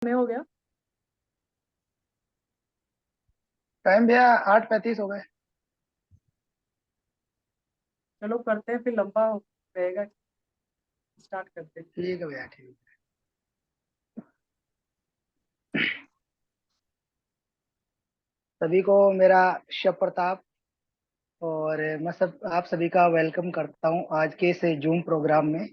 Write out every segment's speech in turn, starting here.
कितने हो गया? टाइम भैया 8:35 हो गए। चलो करते हैं, फिर लंबा रहेगा। स्टार्ट करते हैं। ठीक है भैया, ठीक। सभी को मेरा शुभ प्रताप। और मैं सब आप सभी का वेलकम करता हूं आज के इस जूम प्रोग्राम में।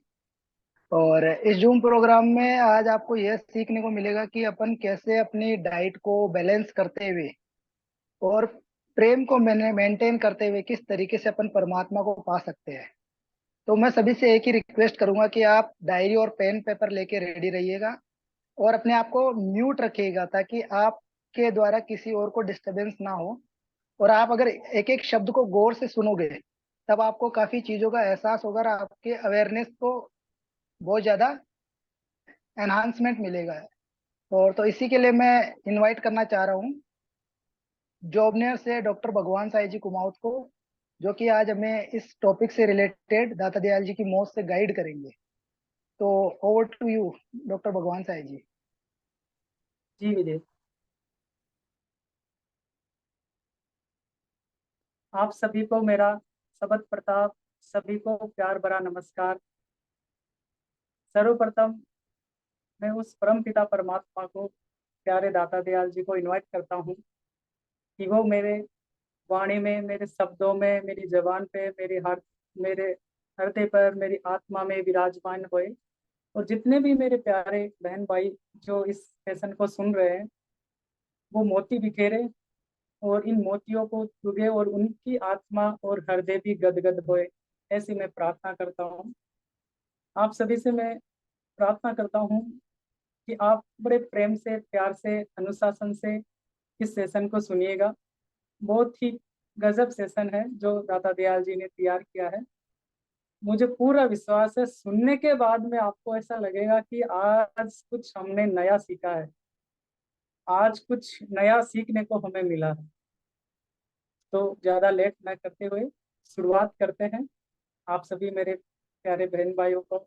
और इस जूम प्रोग्राम में आज आपको यह सीखने को मिलेगा कि अपन कैसे अपनी डाइट को बैलेंस करते हुए और प्रेम को मैंने मेंटेन करते हुए किस तरीके से अपन परमात्मा को पा सकते हैं। तो मैं सभी से एक ही रिक्वेस्ट करूंगा कि आप डायरी और पेन पेपर लेके रेडी रहिएगा और अपने आप को म्यूट रखिएगा ताकि आपके द्वारा किसी और को डिस्टरबेंस ना हो। और आप अगर एक एक शब्द को गौर से सुनोगे तब आपको काफी चीजों का एहसास होगा और आपके अवेयरनेस को बहुत ज्यादा एनहांसमेंट मिलेगा। और तो इसी के लिए मैं इनवाइट करना चाह रहा हूँ जॉबनियर से डॉक्टर भगवान साई जी कुमाऊत को, जो कि आज हमें इस टॉपिक से रिलेटेड दाता दयाल जी की मौत से गाइड करेंगे। तो ओवर टू यू डॉक्टर भगवान साई जी। जी विजय, आप सभी को मेरा सबद प्रताप, सभी को प्यार भरा नमस्कार। सर्वप्रथम मैं उस परम पिता परमात्मा को, प्यारे दाता दयाल जी को इनवाइट करता हूँ कि वो मेरे वाणी में, मेरे शब्दों में, मेरी जबान पे, मेरे हृदय पर, मेरी आत्मा में विराजमान होए। और जितने भी मेरे प्यारे बहन भाई जो इस सेशन को सुन रहे हैं, वो मोती बिखेरे और इन मोतियों को चुगे और उनकी आत्मा और हृदय भी गदगद होए, ऐसी मैं प्रार्थना करता हूँ। आप सभी से मैं प्रार्थना करता हूँ कि आप बड़े प्रेम से, प्यार से, अनुशासन से इस सेशन को सुनिएगा। बहुत ही गजब सेशन है जो दाता दयाल जी ने तैयार किया है। मुझे पूरा विश्वास है सुनने के बाद में आपको ऐसा लगेगा कि आज कुछ हमने नया सीखा है, आज कुछ नया सीखने को हमें मिला है। तो ज़्यादा लेट न करते हुए शुरुआत करते हैं। आप सभी मेरे प्यारे बहन भाइयों को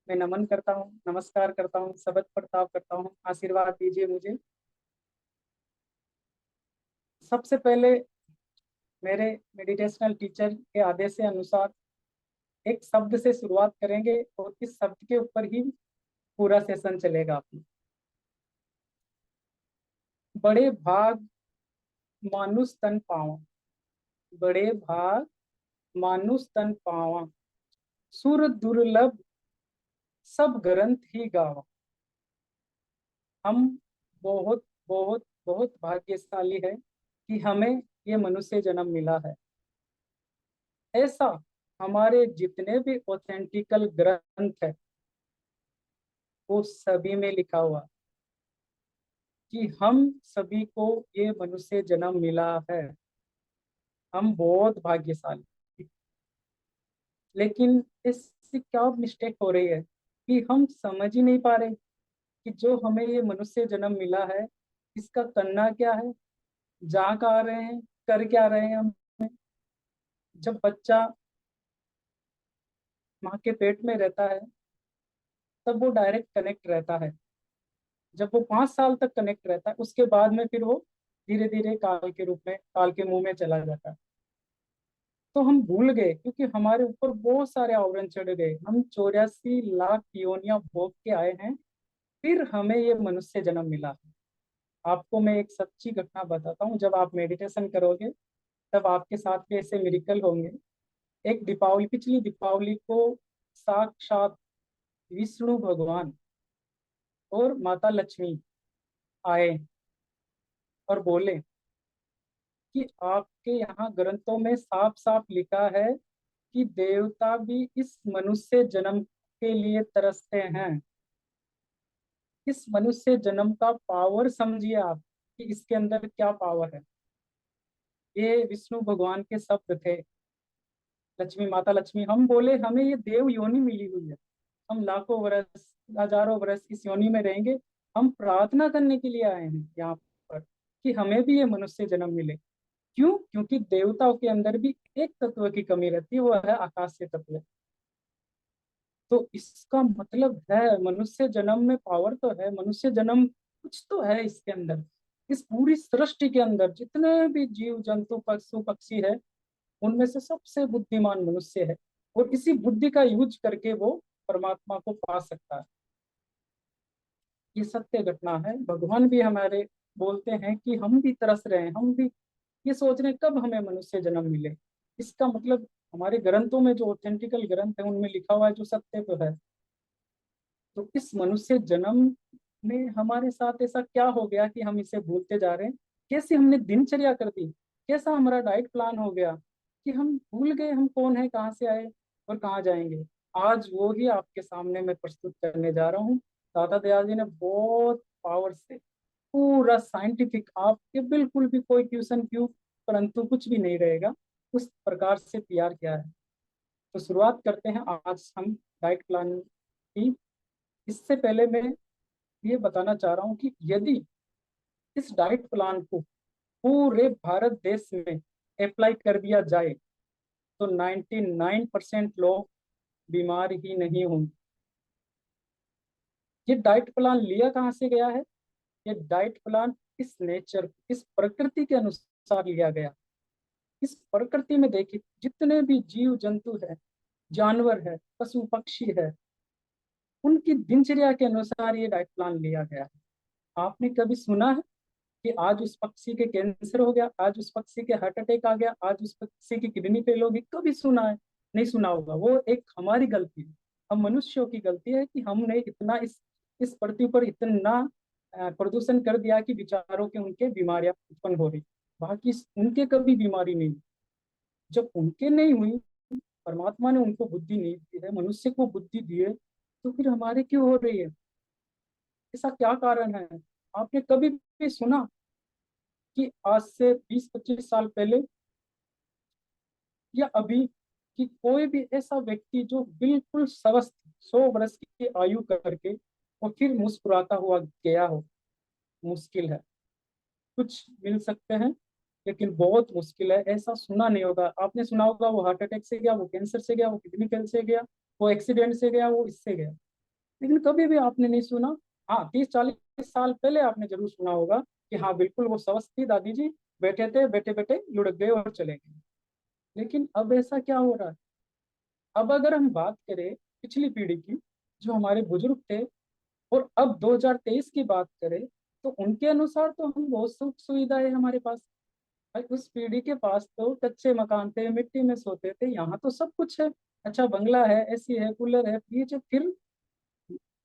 मैं नमन करता हूँ, नमस्कार करता हूँ, सबक प्रताप करता हूँ। आशीर्वाद दीजिए मुझे। सबसे पहले मेरे मेडिटेशनल टीचर के आदेश के अनुसार एक शब्द से शुरुआत करेंगे और इस शब्द के ऊपर ही पूरा सेशन चलेगा अपना। बड़े भाग मानुष तन पावा, बड़े भाग मानुष तन पावा, सुर दुर्लभ सब ग्रंथ ही गावा। हम बहुत बहुत बहुत भाग्यशाली है कि हमें ये मनुष्य जन्म मिला है। ऐसा हमारे जितने भी ऑथेंटिकल ग्रंथ है वो सभी में लिखा हुआ कि हम सभी को ये मनुष्य जन्म मिला है। हम बहुत भाग्यशाली। लेकिन इससे क्या मिस्टेक हो रही है कि हम समझ ही नहीं पा रहे कि जो हमें ये मनुष्य जन्म मिला है इसका करना क्या है, जा कहाँ रहे हैं, कर क्या रहे हैं हम। जब बच्चा माँ के पेट में रहता है तब वो डायरेक्ट कनेक्ट रहता है। जब वो 5 साल तक कनेक्ट रहता है उसके बाद में फिर वो धीरे धीरे काल के रूप में, काल के मुंह में चला जाता है। तो हम भूल गए क्योंकि हमारे ऊपर बहुत सारे आवरण चढ़ गए। हम 84 लाख योनियां भोग के आए हैं, फिर हमें ये मनुष्य जन्म मिला है। आपको मैं एक सच्ची घटना बताता हूँ। जब आप मेडिटेशन करोगे तब आपके साथ भी ऐसे मिरेकल होंगे। एक दीपावली, पिछली दीपावली को साक्षात विष्णु भगवान और माता लक्ष्मी आए और बोले कि आपके यहाँ ग्रंथों में साफ साफ लिखा है कि देवता भी इस मनुष्य जन्म के लिए तरसते हैं। इस मनुष्य जन्म का पावर समझिए आप कि इसके अंदर क्या पावर है। ये विष्णु भगवान के शब्द थे। लक्ष्मी, माता लक्ष्मी, हम बोले हमें ये देव योनि मिली हुई है, हम लाखों वर्ष, हजारों वर्ष इस योनि में रहेंगे। हम प्रार्थना करने के लिए आए हैं यहाँ पर कि हमें भी ये मनुष्य जन्म मिले। क्यों? क्योंकि देवताओं के अंदर भी एक तत्व की कमी रहती है, वो है आकाशीय तत्व। तो इसका मतलब है मनुष्य जन्म में पावर तो है। मनुष्य जन्म कुछ तो है इसके अंदर। इस पूरी सृष्टि के अंदर जितने भी जीव जंतु पशु पक्षी है, उनमें से सबसे बुद्धिमान मनुष्य है, और इसी बुद्धि का यूज करके वो परमात्मा को पा सकता है। ये सत्य घटना है। भगवान भी हमारे बोलते हैं कि हम भी तरस रहे हैं, हम भी ये सोच रहे हैं कब हमें मनुष्य जन्म मिले। इसका मतलब हमारे ग्रंथों में, जो ऑथेंटिकल ग्रंथ है, उनमें लिखा हुआ है जो सत्य तो है। तो इस मनुष्य जन्म में हमारे साथ ऐसा क्या हो गया कि हम इसे भूलते जा रहे हैं? कैसे हमने दिनचर्या कर दी, कैसा हमारा डाइट प्लान हो गया कि हम भूल गए हम कौन है, कहाँ से आए और कहाँ जाएंगे। आज वो ही आपके सामने मैं प्रस्तुत करने जा रहा हूँ। दादा दयाल जी ने बहुत पावर से पूरा साइंटिफिक, आपके बिल्कुल भी कोई क्वेश्चन क्यों परंतु कुछ भी नहीं रहेगा, उस प्रकार से तैयार किया है। तो शुरुआत करते हैं आज हम डाइट प्लान की। इससे पहले मैं ये बताना चाह रहा हूँ कि यदि इस डाइट प्लान को पूरे भारत देश में अप्लाई कर दिया जाए तो 99% लोग बीमार ही नहीं होंगे। ये डाइट प्लान लिया कहाँ से गया है? ये डाइट प्लान इस नेचर, इस प्रकृति के अनुसार लिया गया। इस प्रकृति में देखिए जितने भी जीव जंतु है, जानवर है, पशु पक्षी है, उनकी दिनचर्या के अनुसार ये डाइट प्लान लिया गया है। आपने कभी सुना है कि आज उस पक्षी के कैंसर हो गया, आज उस पक्षी के हार्ट अटैक आ गया, आज उस पक्षी की किडनी फेल होगी? कभी सुना है? नहीं सुना होगा। वो एक हमारी गलती है, हम मनुष्यों की गलती है कि हमने इतना इस पृथ्वी पर इतना प्रदूषण कर दिया कि बेचारों के उनके बीमारियां उत्पन्न हो रही। बाकी उनके कभी बीमारी नहीं हुई। जब उनके नहीं हुई, परमात्मा ने उनको बुद्धि नहीं दी है, मनुष्य को बुद्धि दी है, तो फिर हमारे क्यों हो रही है? ऐसा क्या कारण है? आपने कभी भी सुना कि आज से 20-25 साल पहले या अभी कि कोई भी ऐसा व्यक्ति जो बिल्कुल स्वस्थ 100 वर्ष की आयु करके और फिर मुस्कुराता हुआ गया हो? मुश्किल है। कुछ मिल सकते हैं लेकिन बहुत मुश्किल है। ऐसा सुना नहीं होगा। आपने सुना होगा वो हार्ट अटैक से गया, वो कैंसर से गया, वो किडनी फेल से गया, वो एक्सीडेंट से गया, वो इससे गया, लेकिन कभी भी आपने नहीं सुना। हाँ, 30-40 साल पहले आपने जरूर सुना होगा कि हाँ बिल्कुल वो स्वस्थ थी दादी जी, बैठे थे, बैठे बैठे लुढ़क गए और चले गए। लेकिन अब ऐसा क्या हो रहा है? अब अगर हम बात करें पिछली पीढ़ी की, जो हमारे बुजुर्ग थे, और अब 2023 की बात करें, तो उनके अनुसार तो हम बहुत सुख सुविधा है हमारे पास। भाई उस पीढ़ी के पास तो कच्चे मकान थे, मिट्टी में सोते थे, यहाँ तो सब कुछ है। अच्छा बंगला है, एसी है, कूलर है, फ्रिज है। फिर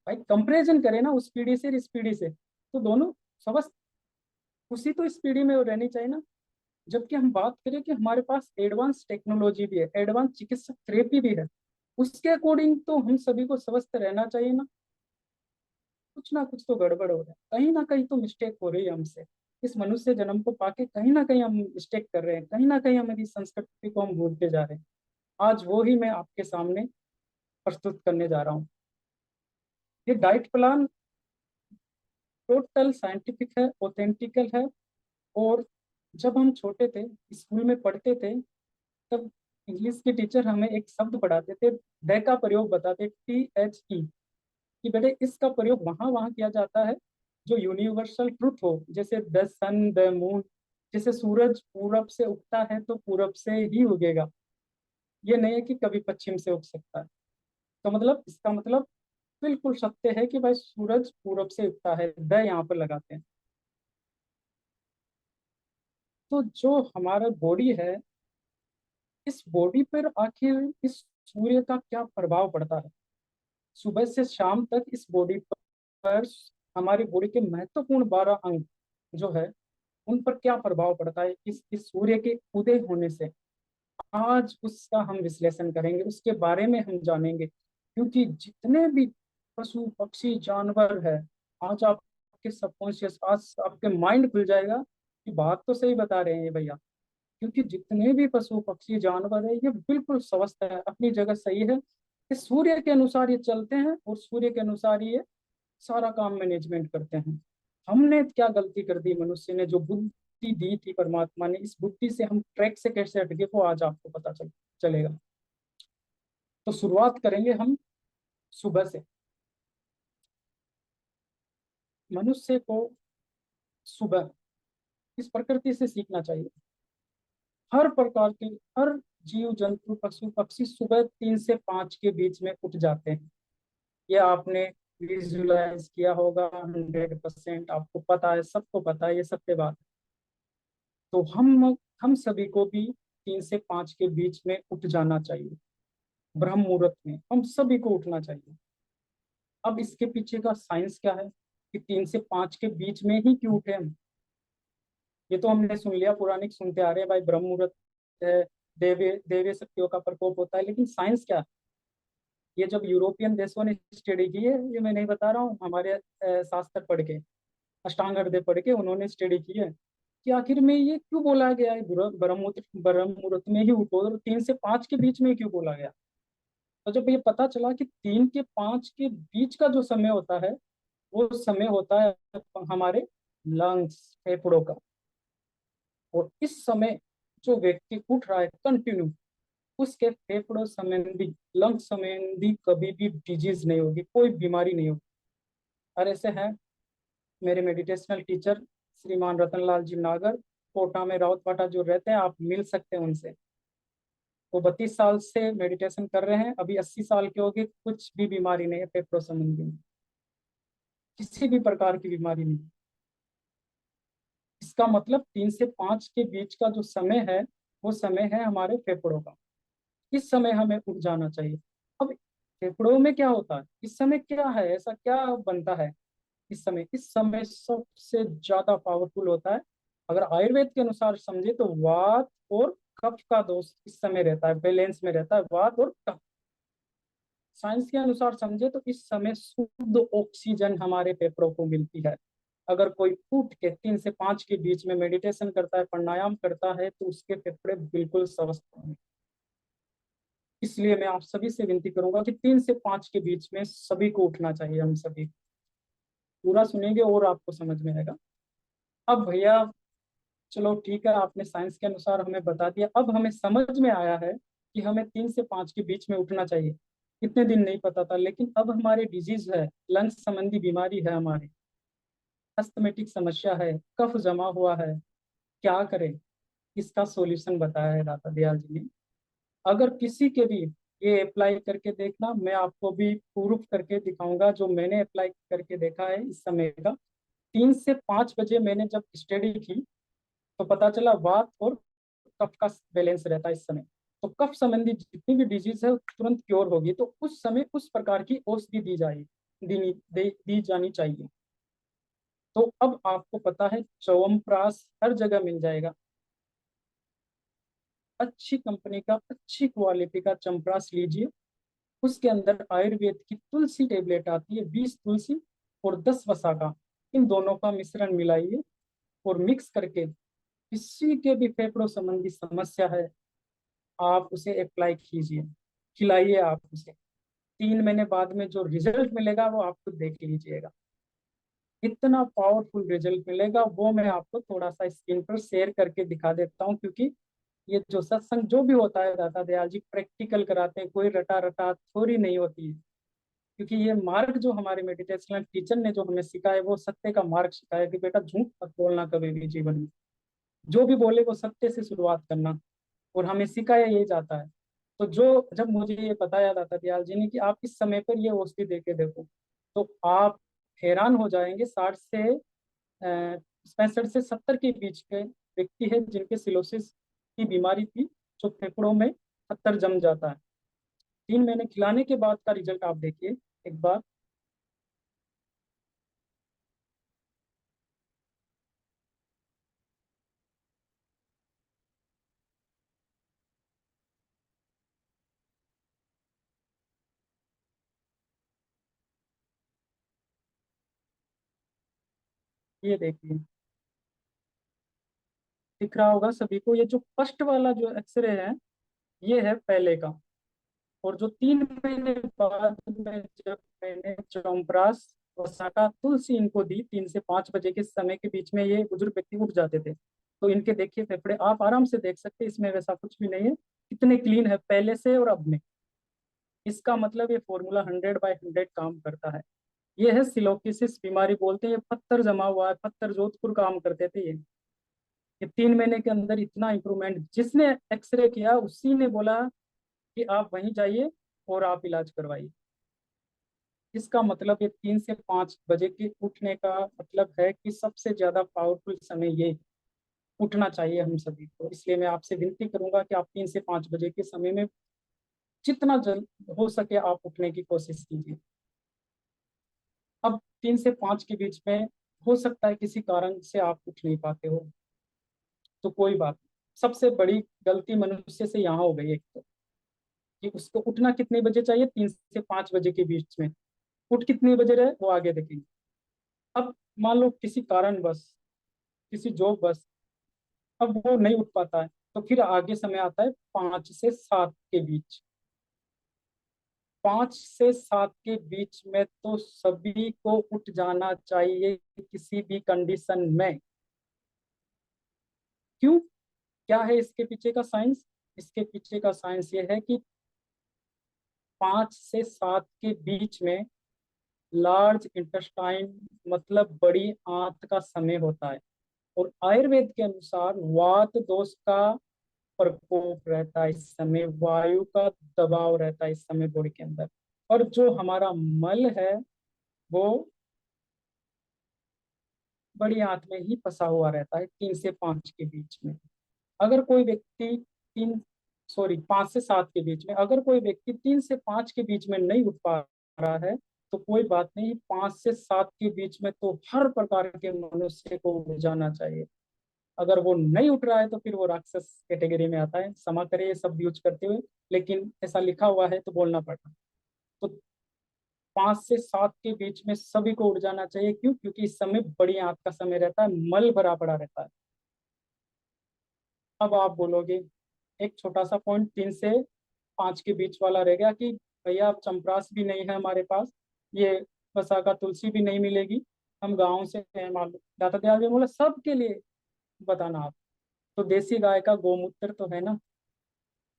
भाई कंपैरिजन करें ना उस पीढ़ी से इस पीढ़ी से, तो दोनों स्वस्थ, खुशी तो इस पीढ़ी में रहनी चाहिए ना। जबकि हम बात करें कि हमारे पास एडवांस टेक्नोलॉजी भी है, एडवांस चिकित्सक थेरेपी भी है, उसके अकॉर्डिंग तो हम सभी को स्वस्थ रहना चाहिए ना। कुछ ना कुछ तो गड़बड़ हो रहा है, कहीं ना कहीं तो मिस्टेक हो रही है हमसे। इस मनुष्य जन्म को पाके कहीं ना कहीं हम मिस्टेक कर रहे हैं, कहीं ना कहीं हमारी संस्कृति को हम भूलते जा रहे हैं। आज वो ही मैं आपके सामने प्रस्तुत करने जा रहा हूँ। ये डाइट प्लान टोटल साइंटिफिक है, ऑथेंटिकल है। और जब हम छोटे थे, स्कूल में पढ़ते थे, तब इंग्लिश के टीचर हमें एक शब्द पढ़ाते थे, द का प्रयोग बताते, THE, कि बेटे इसका प्रयोग वहां वहां किया जाता है जो यूनिवर्सल ट्रुथ हो, जैसे द सन, द मून। जैसे सूरज पूरब से उगता है तो पूरब से ही उगेगा, ये नहीं है कि कभी पश्चिम से उग सकता है। तो मतलब इसका मतलब बिल्कुल सत्य है कि भाई सूरज पूरब से उगता है, द यहाँ पर लगाते हैं। तो जो हमारा बॉडी है, इस बॉडी पर आखिर इस सूर्य का क्या प्रभाव पड़ता है? सुबह से शाम तक इस बॉडी पर हमारी बॉडी के महत्वपूर्ण 12 अंग जो है, उन पर क्या प्रभाव पड़ता है इस सूर्य के उदय होने से? आज उसका हम विश्लेषण करेंगे, उसके बारे में हम जानेंगे। क्योंकि जितने भी पशु पक्षी जानवर है, आज आपके सबकॉन्शियस, आज आपके माइंड खुल जाएगा कि बात तो सही बता रहे हैं ये भैया। क्योंकि जितने भी पशु पक्षी जानवर है, ये बिल्कुल स्वस्थ है, अपनी जगह सही है। ये सूर्य के अनुसार ये चलते हैं और सूर्य के अनुसार ये सारा काम मैनेजमेंट करते हैं। हमने क्या गलती कर दी? मनुष्य ने जो बुद्धि दी थी परमात्मा ने, इस बुद्धि से हम ट्रैक से कैसे हट गए, वो आज आपको पता चलेगा। तो शुरुआत करेंगे हम सुबह से। मनुष्य को सुबह इस प्रकृति से सीखना चाहिए। हर प्रकार के, हर जीव जंतु पशु पक्षी सुबह 3 से 5 के बीच में उठ जाते हैं। ये आपने विजुलाइज किया होगा, 100% आपको पता है, सबको पता है, ये सत्य बात है। तो हम सभी को भी 3 से 5 के बीच में उठ जाना चाहिए। ब्रह्म मुहूर्त में हम सभी को उठना चाहिए। अब इसके पीछे का साइंस क्या है कि 3 से 5 के बीच में ही क्यों उठे हम? ये तो हमने सुन लिया, पौराणिक सुनते आ रहे हैं भाई, ब्रह्म मुहूर्त है, देवी देवी शक्तियों का प्रकोप होता है, लेकिन साइंस क्या है? ये जब यूरोपियन देशों ने स्टडी की है, ये मैं नहीं बता रहा हूँ, हमारे शास्त्र पढ़ के, अष्टांग हृदय पढ़ के उन्होंने स्टडी की है कि आखिर में ये क्यों बोला गया है ब्रह्म मुहूर्त में ही उठो, और 3 से 5 के बीच में क्यों बोला गया? तो जब ये पता चला कि 3 के 5 के बीच का जो समय होता है, वो समय होता है हमारे लंग्स, फेफड़ों का। और इस समय जो व्यक्ति उठ रहा है कंटिन्यू, उसके फेफड़ों संबंधी, लंग संबंधी कभी भी डिजीज नहीं होगी, कोई बीमारी नहीं होगी। और ऐसे है मेरे मेडिटेशनल टीचर श्रीमान रतनलाल जी नागर, कोटा में राउतवाटा जो रहते हैं, आप मिल सकते हैं उनसे। वो 32 साल से मेडिटेशन कर रहे हैं, अभी 80 साल के हो गए, कुछ भी बीमारी नहीं है फेफड़ों संबंधी में, किसी भी प्रकार की बीमारी नहीं। इसका मतलब 3 से 5 के बीच का जो समय है, वो समय है हमारे फेफड़ों का। इस समय हमें उठ जाना चाहिए। अब फेफड़ों में क्या होता है, इस समय क्या है, ऐसा क्या बनता है इस समय सबसे ज्यादा पावरफुल होता है। अगर आयुर्वेद के अनुसार समझे तो वात और कफ का दोष इस समय रहता है, बैलेंस में रहता है वात और कफ। साइंस के अनुसार समझे तो इस समय शुद्ध ऑक्सीजन हमारे फेफड़ों को मिलती है। अगर कोई उठ के 3 से 5 के बीच में मेडिटेशन करता है, प्राणायाम करता है, तो उसके फेफड़े बिल्कुल स्वस्थ होंगे। इसलिए मैं आप सभी से विनती करूंगा कि 3 से 5 के बीच में सभी को उठना चाहिए। हम सभी पूरा सुनेंगे और आपको समझ में आएगा। अब भैया चलो ठीक है, आपने साइंस के अनुसार हमें बता दिया, अब हमें समझ में आया है कि हमें 3 से 5 के बीच में उठना चाहिए। इतने दिन नहीं पता था, लेकिन अब हमारे डिजीज है, लंग्स संबंधी बीमारी है, हमारी अस्थमेटिक समस्या है, कफ जमा हुआ है, क्या करें? इसका सॉल्यूशन बताया है दाता दयाल जी ने। अगर किसी के भी, ये अप्लाई करके देखना, मैं आपको भी प्रूफ करके दिखाऊंगा जो मैंने अप्लाई करके देखा है इस समय का। 3 से 5 बजे मैंने जब स्टडी की तो पता चला वात और कफ का बैलेंस रहता है इस समय। तो कफ संबंधी जितनी भी डिजीज है तुरंत क्योर होगी। तो उस समय उस प्रकार की औषधि दी जानी चाहिए। तो अब आपको पता है च्यवनप्राश हर जगह मिल जाएगा। अच्छी कंपनी का, अच्छी क्वालिटी का च्यवनप्राश लीजिए। उसके अंदर आयुर्वेद की तुलसी टेबलेट आती है, 20 तुलसी और 10 वसा का, इन दोनों का मिश्रण मिलाइए और मिक्स करके किसी के भी फेफड़ों संबंधी समस्या है, आप उसे अप्लाई कीजिए, खिलाइए आप उसे। 3 महीने बाद में जो रिजल्ट मिलेगा वो आप खुद देख लीजिएगा। इतना पावरफुल रिजल्ट मिलेगा, वो मैं आपको थोड़ा सा स्क्रीन पर शेयर करके दिखा देता हूँ। क्योंकि ये जो सत्संग जो भी होता है दाता दयाल जी प्रैक्टिकल कराते हैं, कोई रटा रटा थोड़ी नहीं होती है। क्योंकि ये मार्ग जो हमारे मेडिटेशनल टीचर ने जो हमें सिखाया है, वो सत्य का मार्ग सिखाया कि बेटा झूठ मत बोलना कभी भी जीवन में, जो भी बोले वो सत्य से शुरुआत करना, और हमें सिखाया यही जाता है। तो जो जब मुझे ये बताया दाता दयाल जी ने कि आप इस समय पर ये औषधि दे के देखो, तो आप हैरान हो जाएंगे। 65 से 70 के बीच के व्यक्ति है जिनके सिलोसिस की बीमारी थी, जो फेफड़ों में पत्थर जम जाता है। 3 महीने खिलाने के बाद का रिजल्ट आप देखिए एक बार। ये देखिए, दिख रहा होगा सभी को, ये जो फर्स्ट वाला जो एक्सरे है, ये है पहले का। और जो 3 महीने बाद में जब मैंने च्यवनप्राश और साका तुलसी इनको दी, 3 से 5 बजे के समय के बीच में ये बुजुर्ग व्यक्ति उठ जाते थे। तो इनके देखिए फेफड़े आप आराम से देख सकते हैं, इसमें वैसा कुछ भी नहीं है, कितने क्लीन है पहले से और अब में। इसका मतलब ये फॉर्मूला 100/100 काम करता है। ये है सिलोकिसिस बीमारी बोलते हैं। ये पत्थर जमा हुआ है, पत्थर जोधपुर काम करते थे ये 3 महीने के अंदर इतना इंप्रूवमेंट, जिसने एक्सरे किया उसी ने बोला कि आप वहीं जाइए और आप इलाज करवाइए। इसका मतलब ये 3 से 5 बजे के उठने का मतलब है कि सबसे ज्यादा पावरफुल समय ये उठना चाहिए हम सभी को। इसलिए मैं आपसे विनती करूंगा कि आप 3 से 5 बजे के समय में जितना जल्द हो सके आप उठने की कोशिश कीजिए। अब 3 से 5 के बीच में हो सकता है किसी कारण से आप उठ नहीं पाते हो, तो कोई बात नहीं। सबसे बड़ी गलती मनुष्य से यहाँ हो गई एक तो, कि उसको उठना कितने बजे चाहिए, 3 से 5 बजे के बीच में। उठ कितने बजे रहे वो आगे देखेंगे। अब मान लो किसी कारण बस, किसी जॉब बस, अब वो नहीं उठ पाता है, तो फिर आगे समय आता है 5 से 7 के बीच। 5 से 7 के बीच में तो सभी को उठ जाना चाहिए किसी भी कंडीशन में। क्यों? क्या है इसके पीछे का साइंस? इसके पीछे का साइंस ये है कि 5 से 7 के बीच में लार्ज इंटेस्टाइन मतलब बड़ी आंत का समय होता है। और आयुर्वेद के अनुसार वात दोष का प्रकोप रहता है इस समय, वायु का दबाव रहता है इस समय बॉडी के अंदर। और जो हमारा मल है वो बड़ी आंत में ही फंसा हुआ रहता है 3 से 5 के बीच में। अगर कोई व्यक्ति तीन सॉरी 5 से 7 के बीच में, अगर कोई व्यक्ति 3 से 5 के बीच में नहीं उठ पा रहा है तो कोई बात नहीं, 5 से 7 के बीच में तो हर प्रकार के मनुष्य को उठ जाना चाहिए। अगर वो नहीं उठ रहा है तो फिर वो राक्षस कैटेगरी में आता है। क्षमा करें ये शब्द यूज करते हुए, लेकिन ऐसा लिखा हुआ है तो बोलना पड़ता। तो 5 से 7 के बीच में सभी को उठ जाना चाहिए। क्यों? क्योंकि इस समय बड़ी आंत का समय रहता है, मल भरा पड़ा रहता है। अब आप बोलोगे, एक छोटा सा पॉइंट 3 से 5 के बीच वाला रह गया कि भैया अब चंपरास भी नहीं है हमारे पास, ये बसाका तुलसी भी नहीं मिलेगी, हम गाँव से हैं मालूम। दाता दयाल जी बोला सबके लिए बताना आप। तो देसी गाय का गोमूत्र तो है ना,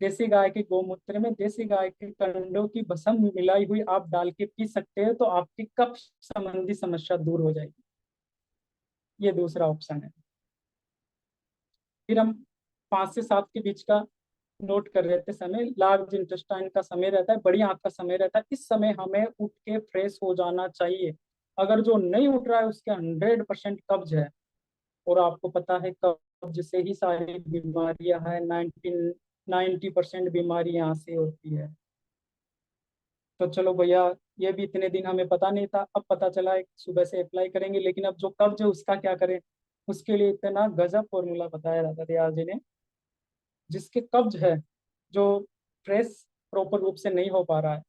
देसी गाय के गोमूत्र में देसी गाय के कंडों की भस्म मिलाई हुई आप डाल के पी सकते हो, तो आपकी कफ संबंधी समस्या दूर हो जाएगी। ये दूसरा ऑप्शन है। फिर हम 5 से 7 के बीच का नोट कर रहे थे समय, लार्ज इंटेस्टाइन का समय रहता है, बड़ी आंत का समय रहता है। इस समय हमें उठ के फ्रेश हो जाना चाहिए। अगर जो नहीं उठ रहा है उसके 100% कब्ज है। और आपको पता है कब्ज से ही सारी बीमारियां हैं, 90% बीमारी यहाँ से होती है। तो चलो भैया, ये भी इतने दिन हमें पता नहीं था, अब पता चला है, सुबह से अप्लाई करेंगे। लेकिन अब जो कब्ज है उसका क्या करें? उसके लिए इतना गजब फॉर्मूला बताया दादा दयाल जी ने। जिसके कब्ज है, जो फ्रेश प्रॉपर रूप से नहीं हो पा रहा है,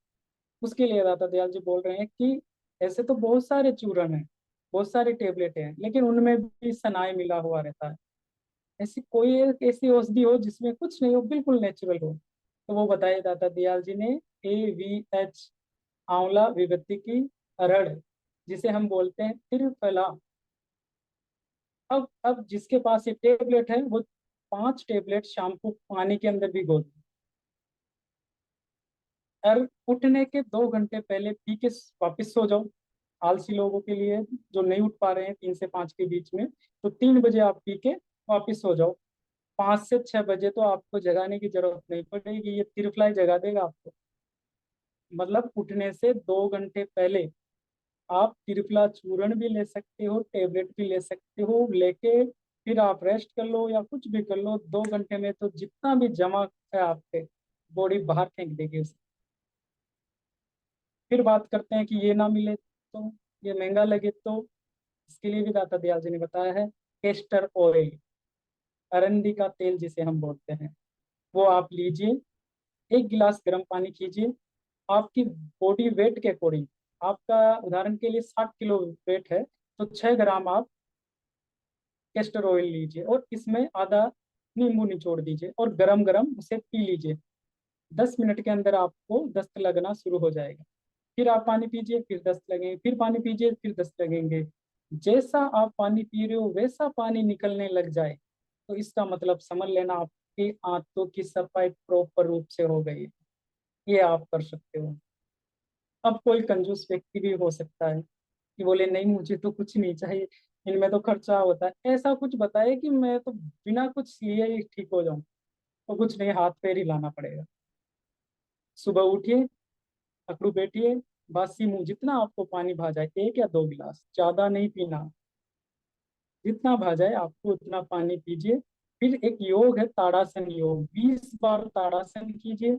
उसके लिए दादा दयाल जी बोल रहे हैं कि ऐसे तो बहुत सारे चूर्ण हैं, बहुत सारे टेबलेट हैं, लेकिन उनमें भी सनाई मिला हुआ रहता है। ऐसी कोई एक ऐसी औषधि हो जिसमें कुछ नहीं हो, बिल्कुल नेचुरल हो। तो वो बताए दादा दयाल जी ने, AVH, आंवला विभूति की अरड़, जिसे हम बोलते हैं त्रिफला। अब जिसके पास ये टेबलेट है वो 5 टेबलेट शाम को पानी के अंदर भिगो दे, और उठने के 2 घंटे पहले पी के वापिस सो जाओ। आलसी लोगों के लिए जो नहीं उठ पा रहे हैं 3 से 5 के बीच में, तो 3 बजे आप पी के वापिस सो जाओ। 5 से 6 बजे तो आपको जगाने की जरूरत नहीं पड़ेगी, ये त्रिफलाई जगा देगा आपको। मतलब उठने से 2 घंटे पहले आप त्रिफला चूर्ण भी ले सकते हो, टेबलेट भी ले सकते हो, लेके फिर आप रेस्ट कर लो या कुछ भी कर लो। 2 घंटे में तो जितना भी जमा है आपके, बॉडी बाहर फेंक देगी उसे। फिर बात करते हैं कि ये ना मिले तो, ये महंगा लगे तो, इसके लिए भी दाता दयाल जी ने बताया है केस्टर ऑयल, अरंडी का तेल जिसे हम बोलते हैं, वो आप लीजिए। 1 गिलास गर्म पानी कीजिए, आपकी बॉडी वेट के अकॉर्डिंग, आपका उदाहरण के लिए 60 किलो वेट है तो 6 ग्राम आप कैस्टर ऑयल लीजिए और इसमें आधा नींबू निचोड़ दीजिए और गरम गरम उसे पी लीजिए। 10 मिनट के अंदर आपको दस्त लगना शुरू हो जाएगा। फिर आप पानी पीजिए, फिर दस्त लगेंगे, फिर पानी पीजिए, फिर दस्त लगेंगे। जैसा आप पानी पी रहे हो वैसा पानी निकलने लग जाए तो इसका मतलब समझ लेना आपकी आंतों की सफाई प्रॉपर रूप से हो गई है। ये आप कर सकते हो। अब कोई कंजूस व्यक्ति भी हो सकता है कि बोले नहीं मुझे तो कुछ नहीं चाहिए, इनमें तो खर्चा होता है, ऐसा कुछ बताए कि मैं तो बिना कुछ लिए ही ठीक हो जाऊं। तो कुछ नहीं, हाथ पैर ही लाना पड़ेगा। सुबह उठिए, अकड़ू बैठिए, बासी मुंह, जितना आपको पानी भा जाए, 1 या 2 गिलास, ज्यादा नहीं पीना, जितना भा जाए आपको उतना पानी पीजिए। फिर एक योग है ताड़ासन योग, 20 बार ताड़ासन कीजिए।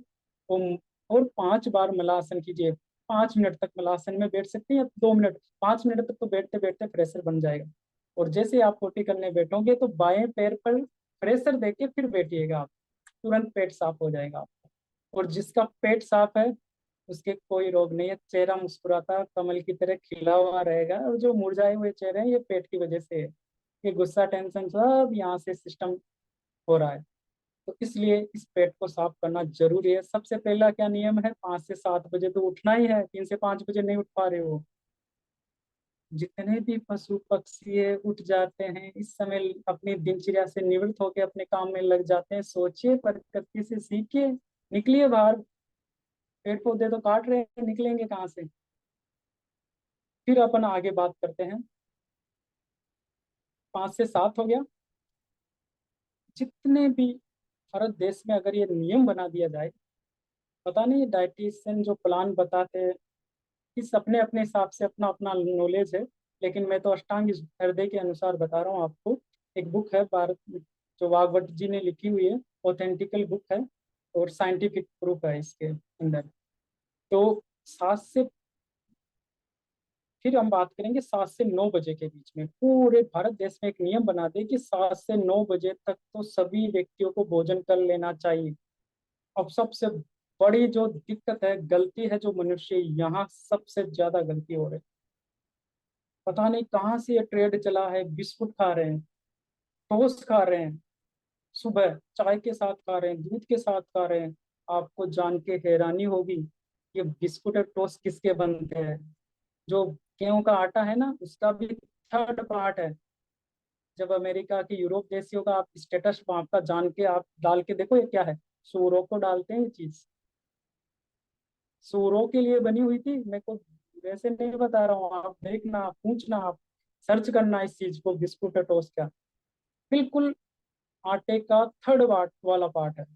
और 5 बार मलासन कीजिए। 5 मिनट तक मलासन में बैठ सकते हैं, या 2 मिनट। 5 मिनट तक तो बैठते बैठते प्रेशर बन जाएगा। और जैसे आप पोटी करने बैठोगे तो बाएं पैर पर प्रेशर देके फिर बैठिएगा आप। तुरंत पेट साफ हो जाएगा आपका। और जिसका पेट साफ है उसके कोई रोग नहीं है, चेहरा मुस्कुराता कमल की तरह खिला हुआ रहेगा। और जो मुरझाए हुए चेहरे हैं ये पेट की वजह से है। ये गुस्सा टेंशन सब यहाँ से सिस्टम हो रहा है। तो इसलिए इस पेट को साफ करना जरूरी है। सबसे पहला क्या नियम है, 5 से 7 बजे तो उठना ही है, 3 से 5 बजे नहीं उठ पा रहे हो। जितने भी पशु पक्षी है उठ जाते हैं इस समय, अपनी दिनचर्या से निवृत्त होकर अपने काम में लग जाते हैं। सोचिए, प्रकृति से सीखिए, निकलिए बाहर। पेड़ पौधे तो काट रहे हैं, निकलेंगे कहाँ से। फिर अपन आगे बात करते हैं। 5 से 7 हो गया। जितने भी भारत देश में अगर ये नियम बना दिया जाए, पता नहीं ये डाइटिशियन जो प्लान बताते हैं, इस अपने अपने हिसाब से अपना अपना नॉलेज है, लेकिन मैं तो अष्टांग हृदय के अनुसार बता रहा हूँ आपको। एक बुक है भारत, जो वागवट जी ने लिखी हुई है, ऑथेंटिकल बुक है, और साइंटिफिक प्रूफ है इसके अंदर। तो 7 से, फिर हम बात करेंगे 7 से 9 बजे के बीच में पूरे भारत देश में एक नियम बना दे कि 7 से 9 बजे तक तो सभी व्यक्तियों को भोजन कर लेना चाहिए। अब सबसे बड़ी जो दिक्कत है, गलती है जो मनुष्य यहाँ सबसे ज्यादा गलती हो रही है, पता नहीं कहाँ से ये ट्रेड चला है, बिस्कुट खा रहे हैं, टोस्ट खा रहे हैं, सुबह चाय के साथ खा रहे हैं, दूध के साथ खा रहे हैं। आपको जान के हैरानी होगी, ये बिस्कुट और टोस्ट किसके बनते हैं। जो गेहूं का आटा है ना, उसका भी 3rd पार्ट है। जब अमेरिका की यूरोप देशियों का आप स्टेटस वहां का जान के आप डाल के देखो ये क्या है। सूरों को डालते हैं ये चीज, सूरों के लिए बनी हुई थी। मेरे को वैसे नहीं बता रहा हूँ, आप देखना, आप पूछना, आप सर्च करना इस चीज को, बिस्कुट और टोस्ट का। बिल्कुल आटे का 3rd पार्ट वाला पार्ट है,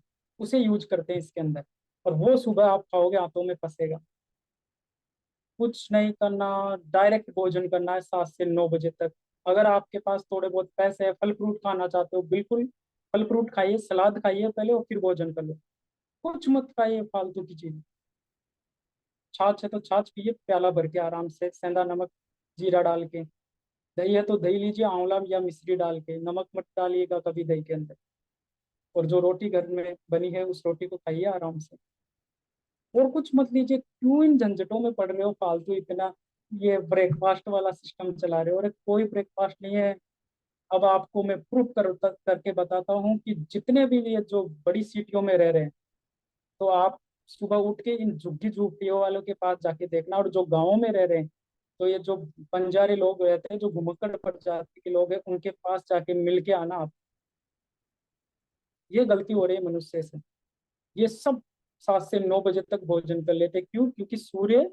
उसे यूज करते हैं इसके अंदर। और वो सुबह आप खाओगे आंतों में फंसेगा। कुछ नहीं करना, डायरेक्ट भोजन करना है 7 से 9 बजे तक। अगर आपके पास थोड़े बहुत पैसे है, फल फ्रूट खाना चाहते हो, बिल्कुल फल फ्रूट खाइए, सलाद खाइए पहले, और फिर भोजन कर लो। कुछ मत खाइए फालतू की चीज। छाछ है तो छाछ पिए प्याला भर के आराम से, सेंधा नमक जीरा डाल के। दही है तो दही लीजिए, आंवला या मिश्री डाल के, नमक मत डालिएगा कभी दही के अंदर। और जो रोटी घर में बनी है उस रोटी को खाइए आराम से। और कुछ मत लीजिए, क्यों इन झंझटों में पड़ रहे हो फालतू इतना। ये ब्रेकफास्ट वाला सिस्टम चला रहे हो, और कोई ब्रेकफास्ट नहीं है। अब आपको मैं प्रूफ करके बताता हूँ कि जितने भी ये जो बड़ी सिटियों में रह रहे हैं, तो आप सुबह उठ के इन झुग्गी झोपड़ियों वालों के पास जाके देखना। और जो गाँवों में रह रहे हैं, तो ये जो बंजारे लोग रहते हैं, जो घुमक्कड़ प्रजाति के लोग हैं, उनके पास जाके मिल के आना आप। ये गलती हो रही है मनुष्य से। ये सब 7 से 9 बजे तक भोजन कर लेते हैं। क्यों? क्योंकि सूर्य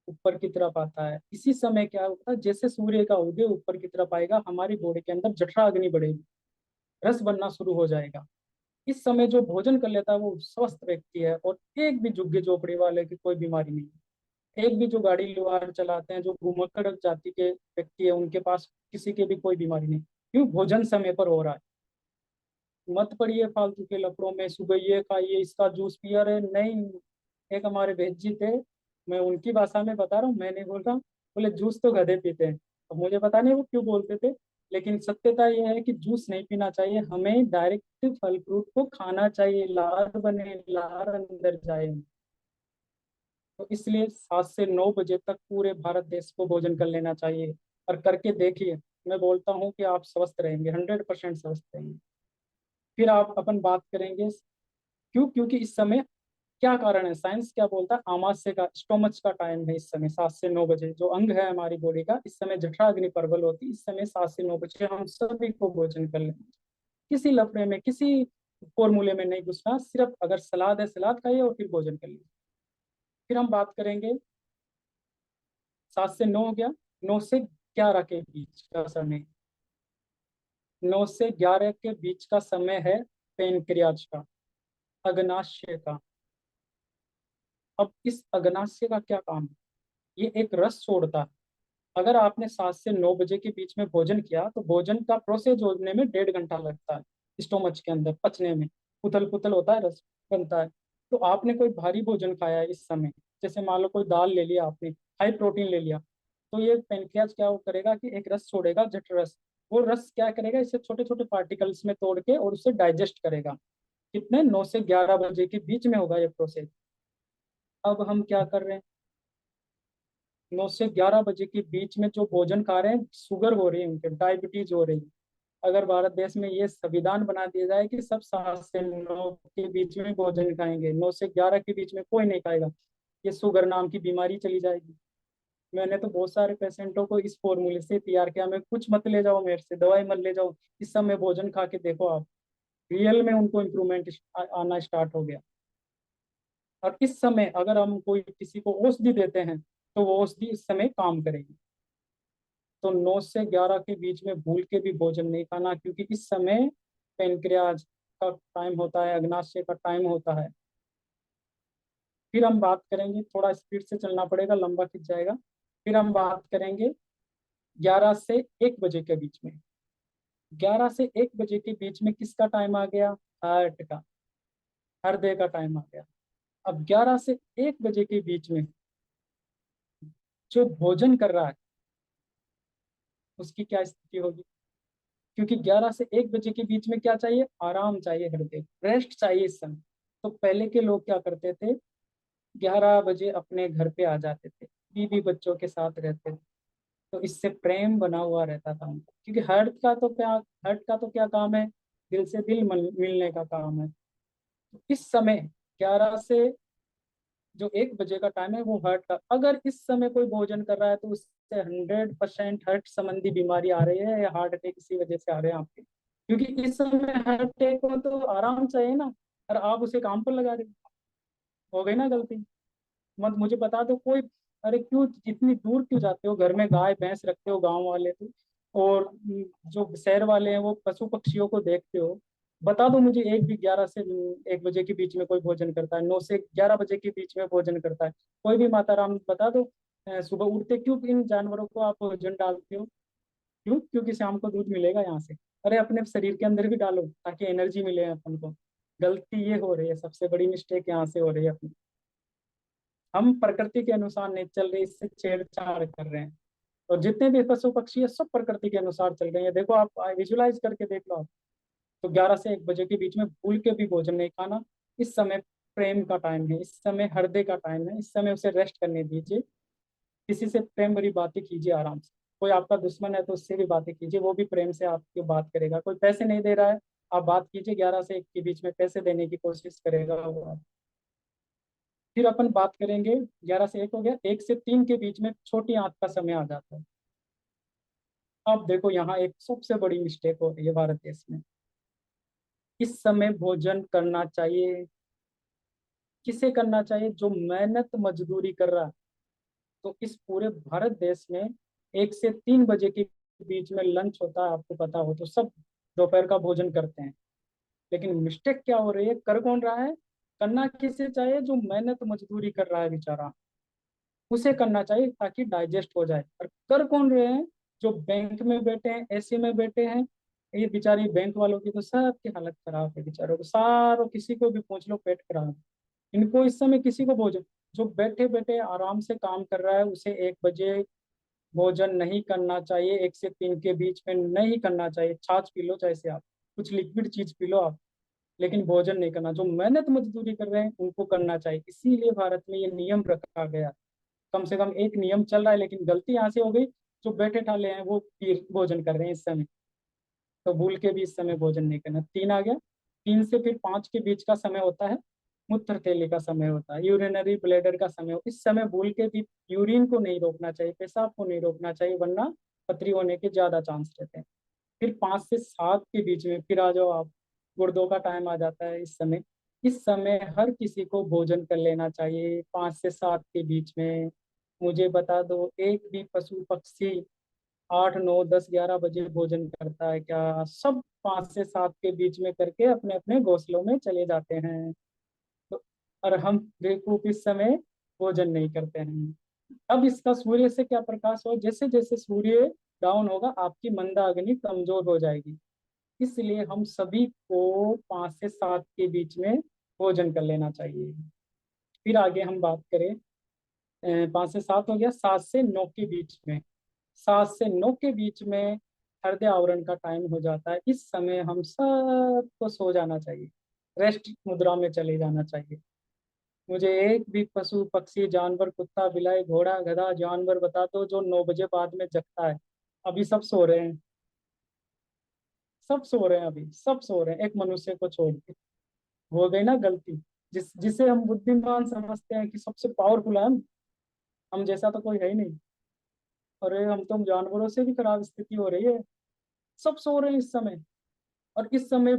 ऊपर की तरफ आता है। इसी समय क्या होता है, जैसे सूर्य का उदय ऊपर की तरफ आएगा, हमारी बॉडी के अंदर जठरा अग्नि बढ़ेगी, रस बनना शुरू हो जाएगा। इस समय जो भोजन कर लेता है वो स्वस्थ व्यक्ति है, और एक भी झुग्गी झोपड़ी वाले की कोई बीमारी नहीं है। एक भी जो गाड़ी वाहन चलाते हैं, जो घुमक्कड़ जाति के व्यक्ति है, उनके पास किसी के भी कोई बीमारी नहीं। क्यों? भोजन समय पर हो रहा है। मत पड़िए फालतू के लफड़ों में, सुबह ये खाइए, इसका जूस पिया रहे, नहीं। एक हमारे भेद जी थे, मैं उनकी भाषा में बता रहा हूँ, मैं नहीं बोल रहा। बोले जूस तो गधे पीते हैं। अब मुझे पता नहीं वो क्यों बोलते थे, लेकिन सत्यता यह है कि जूस नहीं पीना चाहिए, हमें डायरेक्ट फल फ्रूट को खाना चाहिए, लार बने, लार अंदर जाए। तो इसलिए 7 से 9 बजे तक पूरे भारत देश को भोजन कर लेना चाहिए। और करके देखिए, मैं बोलता हूँ कि आप स्वस्थ रहेंगे, 100% स्वस्थ रहेंगे। फिर आप अपन बात करेंगे, क्यों? क्योंकि इस समय क्या कारण है, साइंस क्या बोलता है, आमाशय का, स्टोमच का टाइम है इस समय। 7 से 9 बजे जो अंग है हमारी बॉडी का, इस समय जठराग्नि प्रबल होती है। इस समय 7 से 9 बजे हम सभी को भोजन कर लें। किसी लफड़े में, किसी फॉर्मूले में नहीं घुसना, सिर्फ अगर सलाद है सलाद खाइए और फिर भोजन कर लीजिए। फिर हम बात करेंगे 7 से 9 हो गया। 9 से 11 के बीच का समय, 9 से 11 के बीच का समय है पेनक्रियाज का, अग्नाशय का। अब इस अग्नाशय का क्या काम है? ये एक रस छोड़ता है। अगर आपने 7 से 9 बजे के बीच में भोजन किया तो भोजन का प्रोसेस होने में 1.5 घंटा लगता है, स्टोमच के अंदर पचने में, उथल पुथल होता है, रस बनता है। तो आपने कोई भारी भोजन खाया है इस समय, जैसे मान लो कोई दाल ले लिया आपने, हाई प्रोटीन ले लिया, तो ये पेनक्रियाज क्या वो करेगा कि एक रस छोड़ेगा, जठ रस। वो रस क्या करेगा, इसे छोटे छोटे पार्टिकल्स में तोड़ के और उसे डाइजेस्ट करेगा। कितने, 9 से 11 बजे के बीच में होगा ये प्रोसेस। अब हम क्या कर रहे हैं, 9 से 11 बजे के बीच में जो भोजन खा रहे हैं, शुगर हो रही है, उनके डायबिटीज हो रही है। अगर भारत देश में ये संविधान बना दिया जाए कि सब 7 से 9 के बीच में भोजन खाएंगे, 9 से 11 के बीच में कोई नहीं खाएगा, ये शुगर नाम की बीमारी चली जाएगी। मैंने तो बहुत सारे पेशेंटों को इस फॉर्मूले से तैयार किया, मैं कुछ मत ले जाओ मेरे से, दवाई मत ले जाओ, इस समय भोजन खा के देखो आप, रियल में उनको इम्प्रूवमेंट आना स्टार्ट हो गया। और इस समय अगर हम कोई किसी को औषधि देते हैं तो वो औषधि इस समय काम करेगी। तो 9 से 11 के बीच में भूल के भी भोजन नहीं खाना, क्योंकि इस समय पेनक्रियाज का टाइम होता है, अग्नाशय का टाइम होता है। फिर हम बात करेंगे, थोड़ा स्पीड से चलना पड़ेगा, लंबा खिंच जाएगा। फिर हम बात करेंगे 11 से 1 बजे के बीच में। 11 से 1 बजे के बीच में किसका टाइम आ गया, हार्ट का, हृदय का टाइम आ गया। अब 11 से 1 बजे के बीच में जो भोजन कर रहा है उसकी क्या स्थिति होगी, क्योंकि 11 से 1 बजे के बीच में क्या चाहिए, आराम चाहिए, हृदय रेस्ट चाहिए इस समय। तो पहले के लोग क्या करते थे, 11 बजे अपने घर पे आ जाते थे, बीवी बच्चों के साथ रहते थे। तो इससे प्रेम बना हुआ रहता था उनका, क्योंकि हर्ट का तो क्या काम है, दिल से दिल मिलने का काम है। तो इस समय 11 से जो 1 बजे का टाइम है वो हार्ट का, अगर इस समय कोई भोजन कर रहा है तो उससे 100% हार्ट संबंधी बीमारी आ रही है, या हार्ट अटैक इसी वजह से आ रहे हैं आपके, क्योंकि इस समय हार्ट अटैक को तो आराम चाहिए ना, और आप उसे काम पर लगा रहे हो गई ना गलती। मत मुझे बता दो कोई, अरे क्यों इतनी दूर क्यों जाते हो, घर में गाय भैंस रखते हो गांव वाले तो, और जो शहर वाले हैं वो पशु पक्षियों को देखते हो। बता दो मुझे, एक भी 11 से 1 बजे के बीच में कोई भोजन करता है, 9 से 11 बजे के बीच में भोजन करता है, कोई भी माता राम बता दो। सुबह उठते क्यों इन जानवरों को आप भोजन डालते हो, क्यों, क्योंकि शाम को दूध मिलेगा यहाँ से, अरे अपने शरीर के अंदर भी डालो ताकि एनर्जी मिले अपन को। गलती ये हो रही है, सबसे बड़ी मिस्टेक यहाँ से हो रही है अपनी, हम प्रकृति के अनुसार नहीं चल रहे, इससे छेड़छाड़ कर रहे हैं। और जितने भी पशु पक्षी है सब प्रकृति के अनुसार चल रहे हैं, देखो आप विजुलाइज करके देख लो आप। तो 11 से 1 बजे के बीच में भूल के भी भोजन नहीं खाना। इस समय प्रेम का टाइम है, इस समय हृदय का टाइम है, इस समय उसे रेस्ट करने दीजिए। किसी से प्रेम भरी बातें कीजिए आराम से, कोई आपका दुश्मन है तो उससे भी बातें कीजिए, वो भी प्रेम से आपकी बात करेगा। कोई पैसे नहीं दे रहा है, आप बात कीजिए, 11 से 1 के बीच में पैसे देने की कोशिश करेगा वो। फिर अपन बात करेंगे, 11 से 1 हो गया, 1 से 3 के बीच में छोटी आंत का समय आ जाता है। अब देखो यहाँ एक सबसे बड़ी मिस्टेक हो रही है भारत देश में, इस समय भोजन करना चाहिए, किसे करना चाहिए, जो मेहनत मजदूरी कर रहा है। तो इस पूरे भारत देश में 1 से 3 बजे के बीच में लंच होता है, आपको पता हो तो सब दोपहर का भोजन करते हैं। लेकिन मिस्टेक क्या हो रही है, कर कौन रहा है, करना किसे चाहिए, जो मेहनत मजदूरी कर रहा है बेचारा, उसे करना चाहिए ताकि डाइजेस्ट हो जाए। और कर कौन रहे हैं, जो बैंक में बैठे हैं, एसी में बैठे हैं, ये बेचारी बैंक वालों की तो सबकी हालत खराब है, बेचारों को सारों, किसी को भी पूछ लो पेट खराब है। इनको इस समय किसी को भोजन, जो बैठे बैठे आराम से काम कर रहा है उसे 1 बजे भोजन नहीं करना चाहिए, 1 से 3 के बीच में नहीं करना चाहिए। छाछ पी लो, जैसे आप कुछ लिक्विड चीज पी लो आप, लेकिन भोजन नहीं करना। जो मेहनत मजदूरी कर रहे हैं उनको करना चाहिए, इसीलिए भारत में ये नियम रखा गया। कम से कम एक नियम चल रहा है, लेकिन गलती यहाँ से हो गई, जो बैठे ठाले हैं वो भोजन कर रहे हैं इस समय। तो भूल के भी इस समय भोजन नहीं करना। 3 आ गया, 3 से फिर 5 के बीच का समय होता है, मूत्र थैली का समय होता है, यूरिनरी ब्लैडर का समय इस समय भूल के भी यूरिन को नहीं रोकना चाहिए, पेशाब को नहीं रोकना चाहिए, वरना पथरी होने के ज्यादा चांस रहते हैं। फिर 5 से 7 के बीच में फिर आ जाओ आप, गुर्दों का टाइम आ जाता है इस समय। इस समय हर किसी को भोजन कर लेना चाहिए 5 से 7 के बीच में। मुझे बता दो, एक भी पशु पक्षी 8 9 10 11 बजे भोजन करता है क्या? सब 5 से 7 के बीच में करके अपने अपने घोंसलों में चले जाते हैं। तो और हम बेवकूफ इस समय भोजन नहीं करते हैं। अब इसका सूर्य से क्या प्रकाश हो, जैसे जैसे सूर्य डाउन होगा आपकी मंदा अग्नि कमजोर हो जाएगी। इसलिए हम सभी को 5 से 7 के बीच में भोजन कर लेना चाहिए। फिर आगे हम बात करें, 5 से 7 हो गया, 7 से 9 के बीच में। 7 से 9 के बीच में हृदय आवरण का टाइम हो जाता है। इस समय हम सबको सो जाना चाहिए, रेस्ट मुद्रा में चले जाना चाहिए। मुझे एक भी पशु पक्षी जानवर, कुत्ता बिलाई घोड़ा गधा जानवर बता दो जो 9 बजे बाद में जगता है। अभी सब सो रहे हैं, सब सो रहे हैं, अभी सब सो रहे हैं, एक मनुष्य को छोड़ के। हो गई ना गलती। जिसे हम बुद्धिमान समझते हैं कि सबसे पावरफुल है हम जैसा तो कोई है ही नहीं। अरे हम तो जानवरों से भी खराब स्थिति हो रही है। सब सो रहे हैं इस समय। और इस समय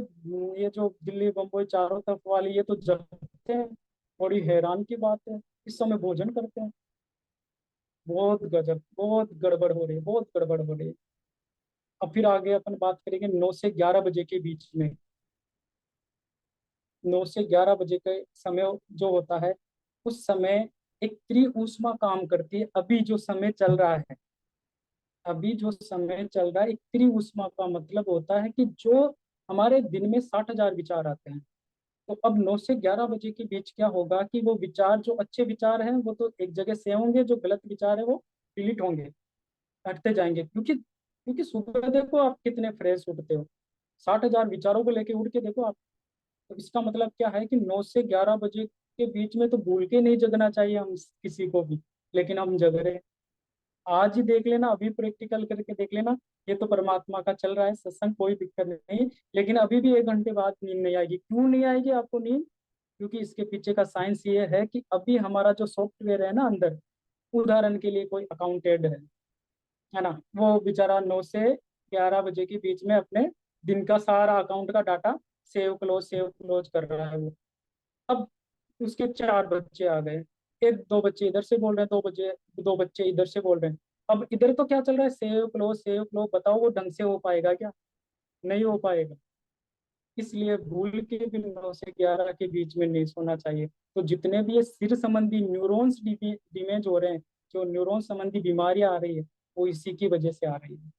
ये जो दिल्ली बम्बई चारों तरफ वाली ये तो जगते हैं। बड़ी हैरान की बात है, इस समय भोजन करते हैं। बहुत गजब, बहुत गड़बड़ हो रही है, बहुत गड़बड़ हो रही है। अब फिर आगे अपन बात करेंगे 9 से 11 बजे के बीच में। 9 से 11 बजे का समय जो होता है, उस समय एक त्रि ऊष्मा काम करती है। अभी जो समय चल रहा है, अभी जो समय चल रहा है, एक त्रि ऊष्मा का मतलब होता है कि जो हमारे दिन में 60,000 विचार आते हैं। तो अब 9 से 11 बजे के बीच क्या होगा कि वो विचार, जो अच्छे विचार हैं वो तो एक जगह से होंगे, जो गलत विचार है वो डिलीट होंगे, हटते जाएंगे। क्योंकि क्योंकि सुबह देखो आप कितने फ्रेश उठते हो, 60,000 विचारों को लेके उठ के देखो आप। तो इसका मतलब क्या है कि 9 से 11 बजे के बीच में तो भूल के नहीं जगना चाहिए हम किसी को भी, लेकिन हम जग रहे हैं। आज ही देख लेना, अभी प्रैक्टिकल करके देख लेना। ये तो परमात्मा का चल रहा है सत्संग, कोई दिक्कत नहीं। लेकिन अभी भी 1 घंटे बाद नींद नहीं आएगी। क्यों नहीं आएगी आपको नींद? क्योंकि इसके पीछे का साइंस ये है कि अभी हमारा जो सॉफ्टवेयर है ना अंदर, उदाहरण के लिए कोई अकाउंटेंट है ना, वो बेचारा 9 से 11 बजे के बीच में अपने दिन का सारा अकाउंट का डाटा सेव क्लोज कर रहा है वो। अब उसके 4 बच्चे आ गए, एक दो बच्चे इधर से बोल रहे हैं, 2 बजे 2 बच्चे इधर से बोल रहे हैं। अब इधर तो क्या चल रहा है, सेव क्लोज, बताओ वो ढंग से हो पाएगा क्या? नहीं हो पाएगा। इसलिए भूल के भी 9 से 11 के बीच में नहीं सोना चाहिए। तो जितने भी ये सिर संबंधी न्यूरॉन्स डैमेज हो रहे हैं, जो न्यूरॉन संबंधी बीमारियां आ रही है, वो इसी की वजह से आ रही है।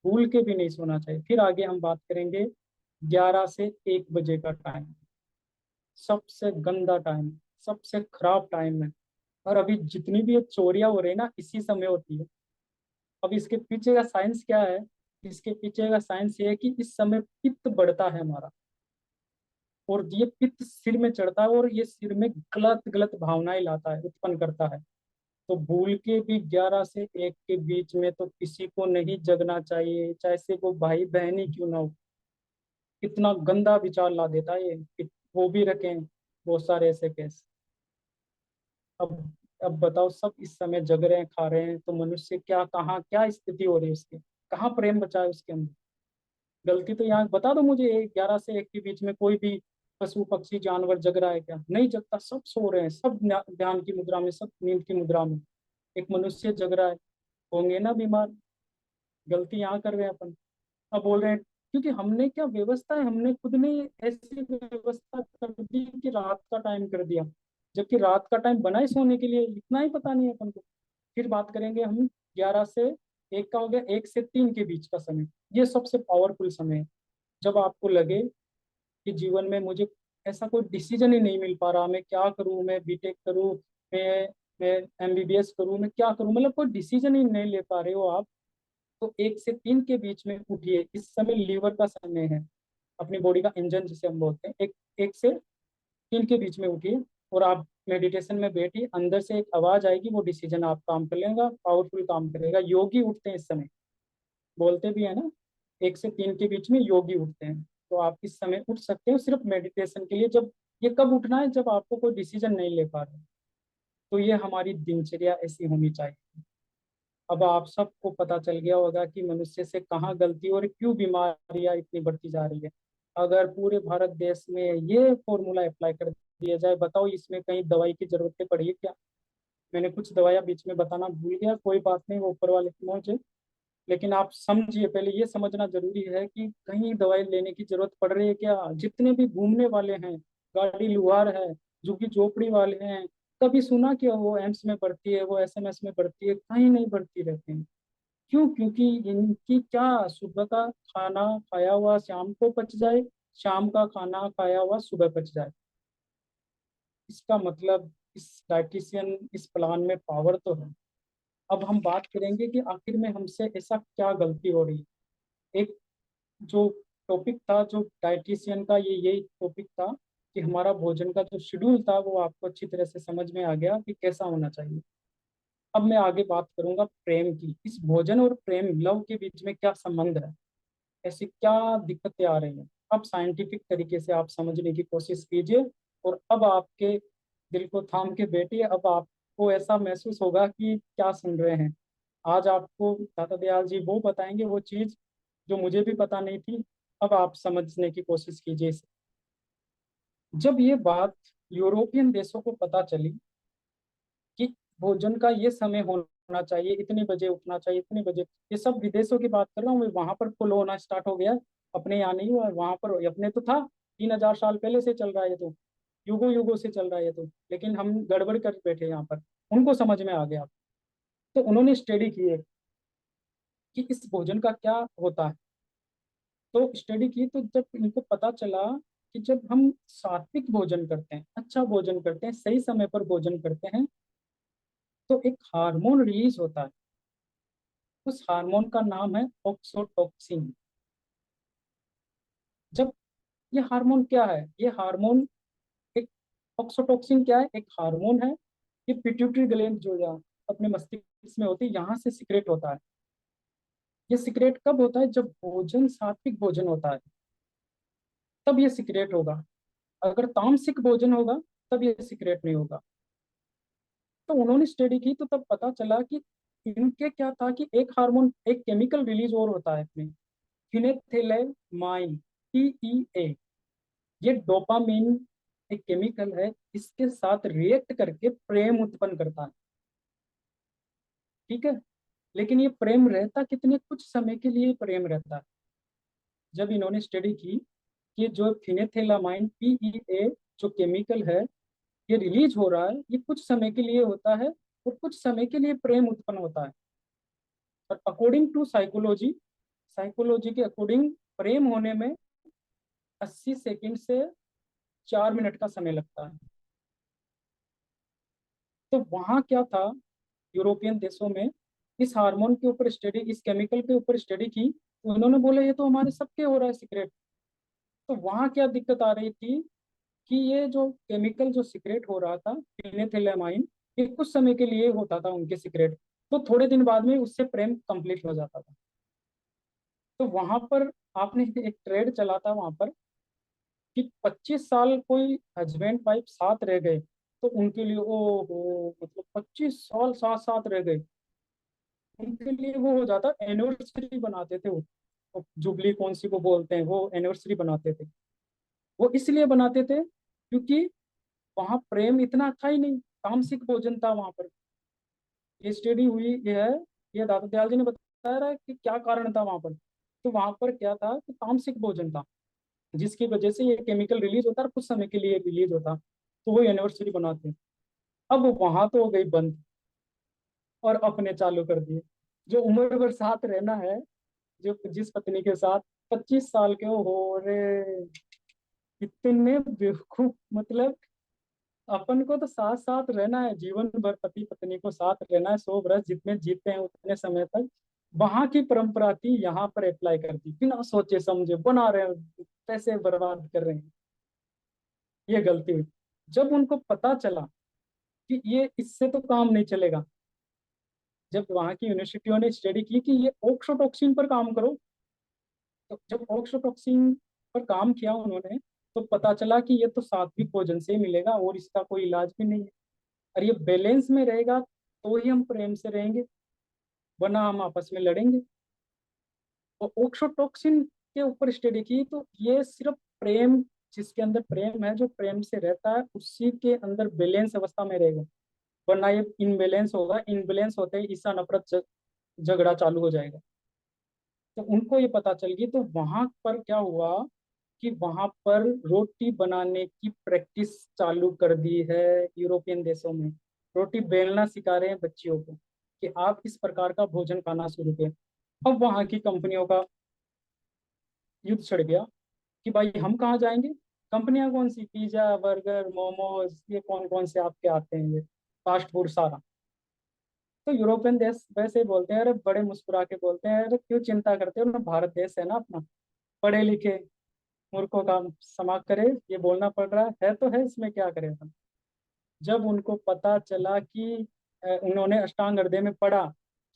भूल के भी नहीं सोना चाहिए। फिर आगे हम बात करेंगे 11 से 1 बजे का टाइम। सबसे गंदा टाइम, सबसे खराब टाइम है। और अभी जितनी भी ये चोरियां हो रही है ना, इसी समय होती है। अब इसके पीछे का साइंस क्या है? इसके पीछे का साइंस ये है कि इस समय पित्त बढ़ता है हमारा, और ये पित्त सिर में चढ़ता है, और ये सिर में गलत गलत भावनाएं लाता है, उत्पन्न करता है। तो भूल के भी 11 से 1 के बीच में तो किसी को नहीं जगना चाहिए, चाहे से वो भाई बहन ही क्यों ना हो। कितना गंदा विचार ला देता है ये वो भी रखें बहुत सारे ऐसे केस। अब अब बताओ, सब इस समय जग रहे हैं, खा रहे हैं, तो मनुष्य क्या, कहाँ क्या स्थिति हो रही है उसकी? कहाँ प्रेम बचा है उसके अंदर? गलती तो यहाँ बता दो मुझे, 11 से 1 के बीच में कोई भी पशु पक्षी जानवर जग रहा है क्या? नहीं जगता, सब सो रहे हैं, सब ध्यान की मुद्रा में, सब नींद की मुद्रा में। एक मनुष्य जग रहा है, होंगे ना बीमार। गलती यहाँ कर रहे हैं अपन। अब बोल रहे हैं क्योंकि हमने क्या व्यवस्था है, हमने खुद ने ऐसी व्यवस्था कर दी कि रात का टाइम कर दिया, जबकि रात का टाइम बना ही सोने के लिए, इतना ही पता नहीं है अपन को। फिर बात करेंगे हम 11 से 1 का, हो गया 1 से 3 के बीच का समय। ये सबसे पावरफुल समय है। जब आपको लगे कि जीवन में मुझे ऐसा कोई डिसीजन ही नहीं मिल पा रहा, मैं क्या करूं, मैं बीटेक करूं, मैं मैं एमबीबीएस करूं, मैं क्या करूं, मतलब कोई डिसीजन ही नहीं ले पा रहे हो आप, तो 1 से 3 के बीच में उठिए। इस समय लीवर का समय है, अपनी बॉडी का इंजन जिसे हम बोलते हैं। 1 से 3 के बीच में उठिए, और आप मेडिटेशन में बैठिए। अंदर से एक आवाज आएगी, वो डिसीजन आप काम कर लेगा, पावरफुल काम करेगा। योगी उठते हैं इस समय, बोलते भी है ना, 1 से 3 के बीच में योगी उठते हैं। तो आप इस समय उठ सकते हो सिर्फ मेडिटेशन के लिए। जब ये कब उठना है, जब आपको कोई डिसीजन नहीं ले पा रहे। तो ये हमारी दिनचर्या ऐसी होनी चाहिए। अब आप सबको पता चल गया होगा कि मनुष्य से कहाँ गलती और क्यों बीमारियां इतनी बढ़ती जा रही है। अगर पूरे भारत देश में ये फॉर्मूला अप्लाई कर दिया जाए, बताओ इसमें कहीं दवाई की जरूरत पड़ी है क्या? मैंने कुछ दवाइयाँ बीच में बताना भूल गया, कोई बात नहीं, वो ऊपर वाले की मौज है। लेकिन आप समझिए, पहले ये समझना जरूरी है कि कहीं दवाई लेने की जरूरत पड़ रही है क्या। जितने भी घूमने वाले हैं, गाड़ी लुहार है, झुग्गी झोपड़ी वाले हैं, कभी सुना कि वो एम्स में भर्ती है, वो एसएमएस में भर्ती है? कहीं नहीं भर्ती रहते हैं। क्यों? क्योंकि इनकी क्या, सुबह का खाना खाया हुआ शाम को पच जाए, शाम का खाना खाया हुआ सुबह पच जाए। इसका मतलब इस डाइटिशियन, इस प्लान में पावर तो है। अब हम बात करेंगे कि आखिर में हमसे ऐसा क्या गलती हो रही है। एक जो टॉपिक था, जो डाइटिशियन का, ये यही टॉपिक था कि हमारा भोजन का जो शेड्यूल था वो आपको अच्छी तरह से समझ में आ गया कि कैसा होना चाहिए। अब मैं आगे बात करूंगा प्रेम की। इस भोजन और प्रेम, लव के बीच में क्या संबंध है, ऐसी क्या दिक्कतें आ रही हैं, अब साइंटिफिक तरीके से आप समझने की कोशिश कीजिए। और अब आपके दिल को थाम के बैठिए। अब आपको ऐसा महसूस होगा कि क्या सुन रहे हैं। आज आपको दाता दयाल जी वो बताएंगे, वो चीज जो मुझे भी पता नहीं थी। अब आप समझने की कोशिश कीजिए इसे। जब ये बात यूरोपियन देशों को पता चली कि भोजन का ये समय होना चाहिए, इतने बजे उठना चाहिए, इतने बजे, ये सब विदेशों की बात कर रहा हूँ मैं, वहां पर फॉलो होना स्टार्ट हो गया। अपने यहाँ नहीं हुआ, वहां पर अपने तो था। 3,000 साल पहले से चल रहा है ये तो, युगों युगों से चल रहा है ये तो। लेकिन हम गड़बड़ कर बैठे यहाँ पर। उनको समझ में आ गया। तो उन्होंने स्टडी की है कि इस भोजन का क्या होता है। तो स्टडी की तो जब इनको पता चला कि जब हम सात्विक भोजन करते हैं, अच्छा भोजन करते हैं, सही समय पर भोजन करते हैं, तो एक हार्मोन रिलीज होता है। उस हार्मोन का नाम है ऑक्सोटोक्सिन। जब ये हार्मोन क्या है, ये हार्मोन एक, ऑक्सोटोक्सिन क्या है, एक हार्मोन है। ये पिट्यूटरी ग्लैंड जो यहाँ अपने मस्तिष्क में होती है, यहाँ से सिक्रेट होता है। ये सिक्रेट कब होता है? जब भोजन सात्विक भोजन होता है, तब ये सिक्रेट होगा। अगर तामसिक भोजन होगा, तब ये सिक्रेट नहीं होगा। तो उन्होंने स्टडी की तो तब पता चला कि इनके क्या था कि एक हार्मोन, एक केमिकल रिलीज और होता है अपने, फिनेथिलमाइन, टीईए। ये डोपामिन एक केमिकल है, इसके साथ रिएक्ट करके प्रेम उत्पन्न करता है। ठीक है। लेकिन ये प्रेम रहता कितने कुछ समय के लिए प्रेम रहता है। जब इन्होंने स्टडी की कि जो फिनेथिलमाइन, पीईए, जो केमिकल है, ये रिलीज हो रहा है, ये कुछ समय के लिए होता है और कुछ समय के लिए प्रेम उत्पन्न होता है। और अकॉर्डिंग टू साइकोलॉजी, साइकोलॉजी के अकॉर्डिंग प्रेम होने में 80 सेकंड से 4 मिनट का समय लगता है। तो वहाँ क्या था, यूरोपियन देशों में इस हार्मोन के ऊपर स्टडी, इस केमिकल के ऊपर स्टडी की, तो उन्होंने बोला ये तो हमारे सबके हो रहा है सीक्रेट। तो वहाँ क्या दिक्कत आ रही थी कि ये जो केमिकल जो सीक्रेट हो रहा था, फिनेथिलमाइन, ये कुछ समय के लिए होता था उनके सीक्रेट। तो थोड़े दिन बाद में उससे प्रेम कंप्लीट हो जाता था। तो वहां पर आपने एक ट्रेड चला था वहां पर कि 25 साल कोई हस्बैंड वाइफ साथ रह गए, तो उनके लिए ओ हो, मतलब 25 साल साथ साथ रह गए, उनके लिए वो हो जाता, एनिवर्सरी बनाते थे वो जुबली कौन सी को बोलते हैं, वो एनिवर्सरी बनाते थे। वो इसलिए बनाते थे क्योंकि वहां प्रेम इतना था ही नहीं, तामसिक भोजन था वहां पर। ये स्टडी हुई, ये है, ये दादा दयाल जी ने बताया रहा है कि क्या कारण था वहां पर। तो वहां पर क्या था कि तामसिक भोजन था, जिसकी वजह से ये केमिकल रिलीज होता है और कुछ समय के लिए रिलीज होता, तो वो एनिवर्सरी बनाते हैं। अब वहां तो हो गई बंद और अपने चालू कर दिए। जो उम्र भर साथ रहना है, जो जिस पत्नी के साथ 25 साल के हो रे, इतने बेवकूफ, मतलब अपन को तो साथ साथ रहना है जीवन भर, पति पत्नी को साथ रहना है 100 वर्ष, जितने जीते हैं उतने समय तक। वहां की परंपरा थी, यहाँ पर अप्लाई कर दी, बिना सोचे समझे बना रहे हैं, पैसे बर्बाद कर रहे हैं। ये गलती हुई। जब उनको पता चला कि ये इससे तो काम नहीं चलेगा, जब वहां की यूनिवर्सिटियों ने स्टडी की कि ये ऑक्सोटॉक्सिन पर काम करो, तो जब ऑक्सोटॉक्सिन पर काम किया उन्होंने, तो पता चला कि ये तो सात्विक भोजन से ही मिलेगा और इसका कोई इलाज भी नहीं है। और ये बैलेंस में रहेगा तो ही हम प्रेम से रहेंगे, वरना हम आपस में लड़ेंगे। और ऑक्सोटॉक्सिन के ऊपर स्टडी की तो ये सिर्फ प्रेम, जिसके अंदर प्रेम है, जो प्रेम से रहता है, उसी के अंदर बैलेंस अवस्था में रहेगा। वरना ये इनबैलेंस होगा, इनबैलेंस होते ही ईर्ष्या नफरत झगड़ा चालू हो जाएगा। तो उनको ये पता चल गई, तो वहां पर क्या हुआ कि वहां पर रोटी बनाने की प्रैक्टिस चालू कर दी है यूरोपियन देशों में। रोटी बेलना सिखा रहे हैं बच्चियों को कि आप इस प्रकार का भोजन खाना शुरू करें। अब वहां की कंपनियों का युद्ध छिड़ गया कि भाई हम कहाँ जाएंगे, कंपनियां कौन सी, पिज्जा बर्गर मोमोज, ये कौन कौन से आपके आते हैं, ये फास्ट फूड सारा। तो यूरोपियन देश वैसे ही बोलते हैं, अरे बड़े मुस्कुरा के बोलते हैं, अरे क्यों चिंता करते हो ना, भारत देश है ना अपना, पढ़े लिखे मूर्खों का क्षमा करे, ये बोलना पड़ रहा है तो है, इसमें क्या करें हम। जब उनको पता चला कि उन्होंने अष्टांग हृदय में पढ़ा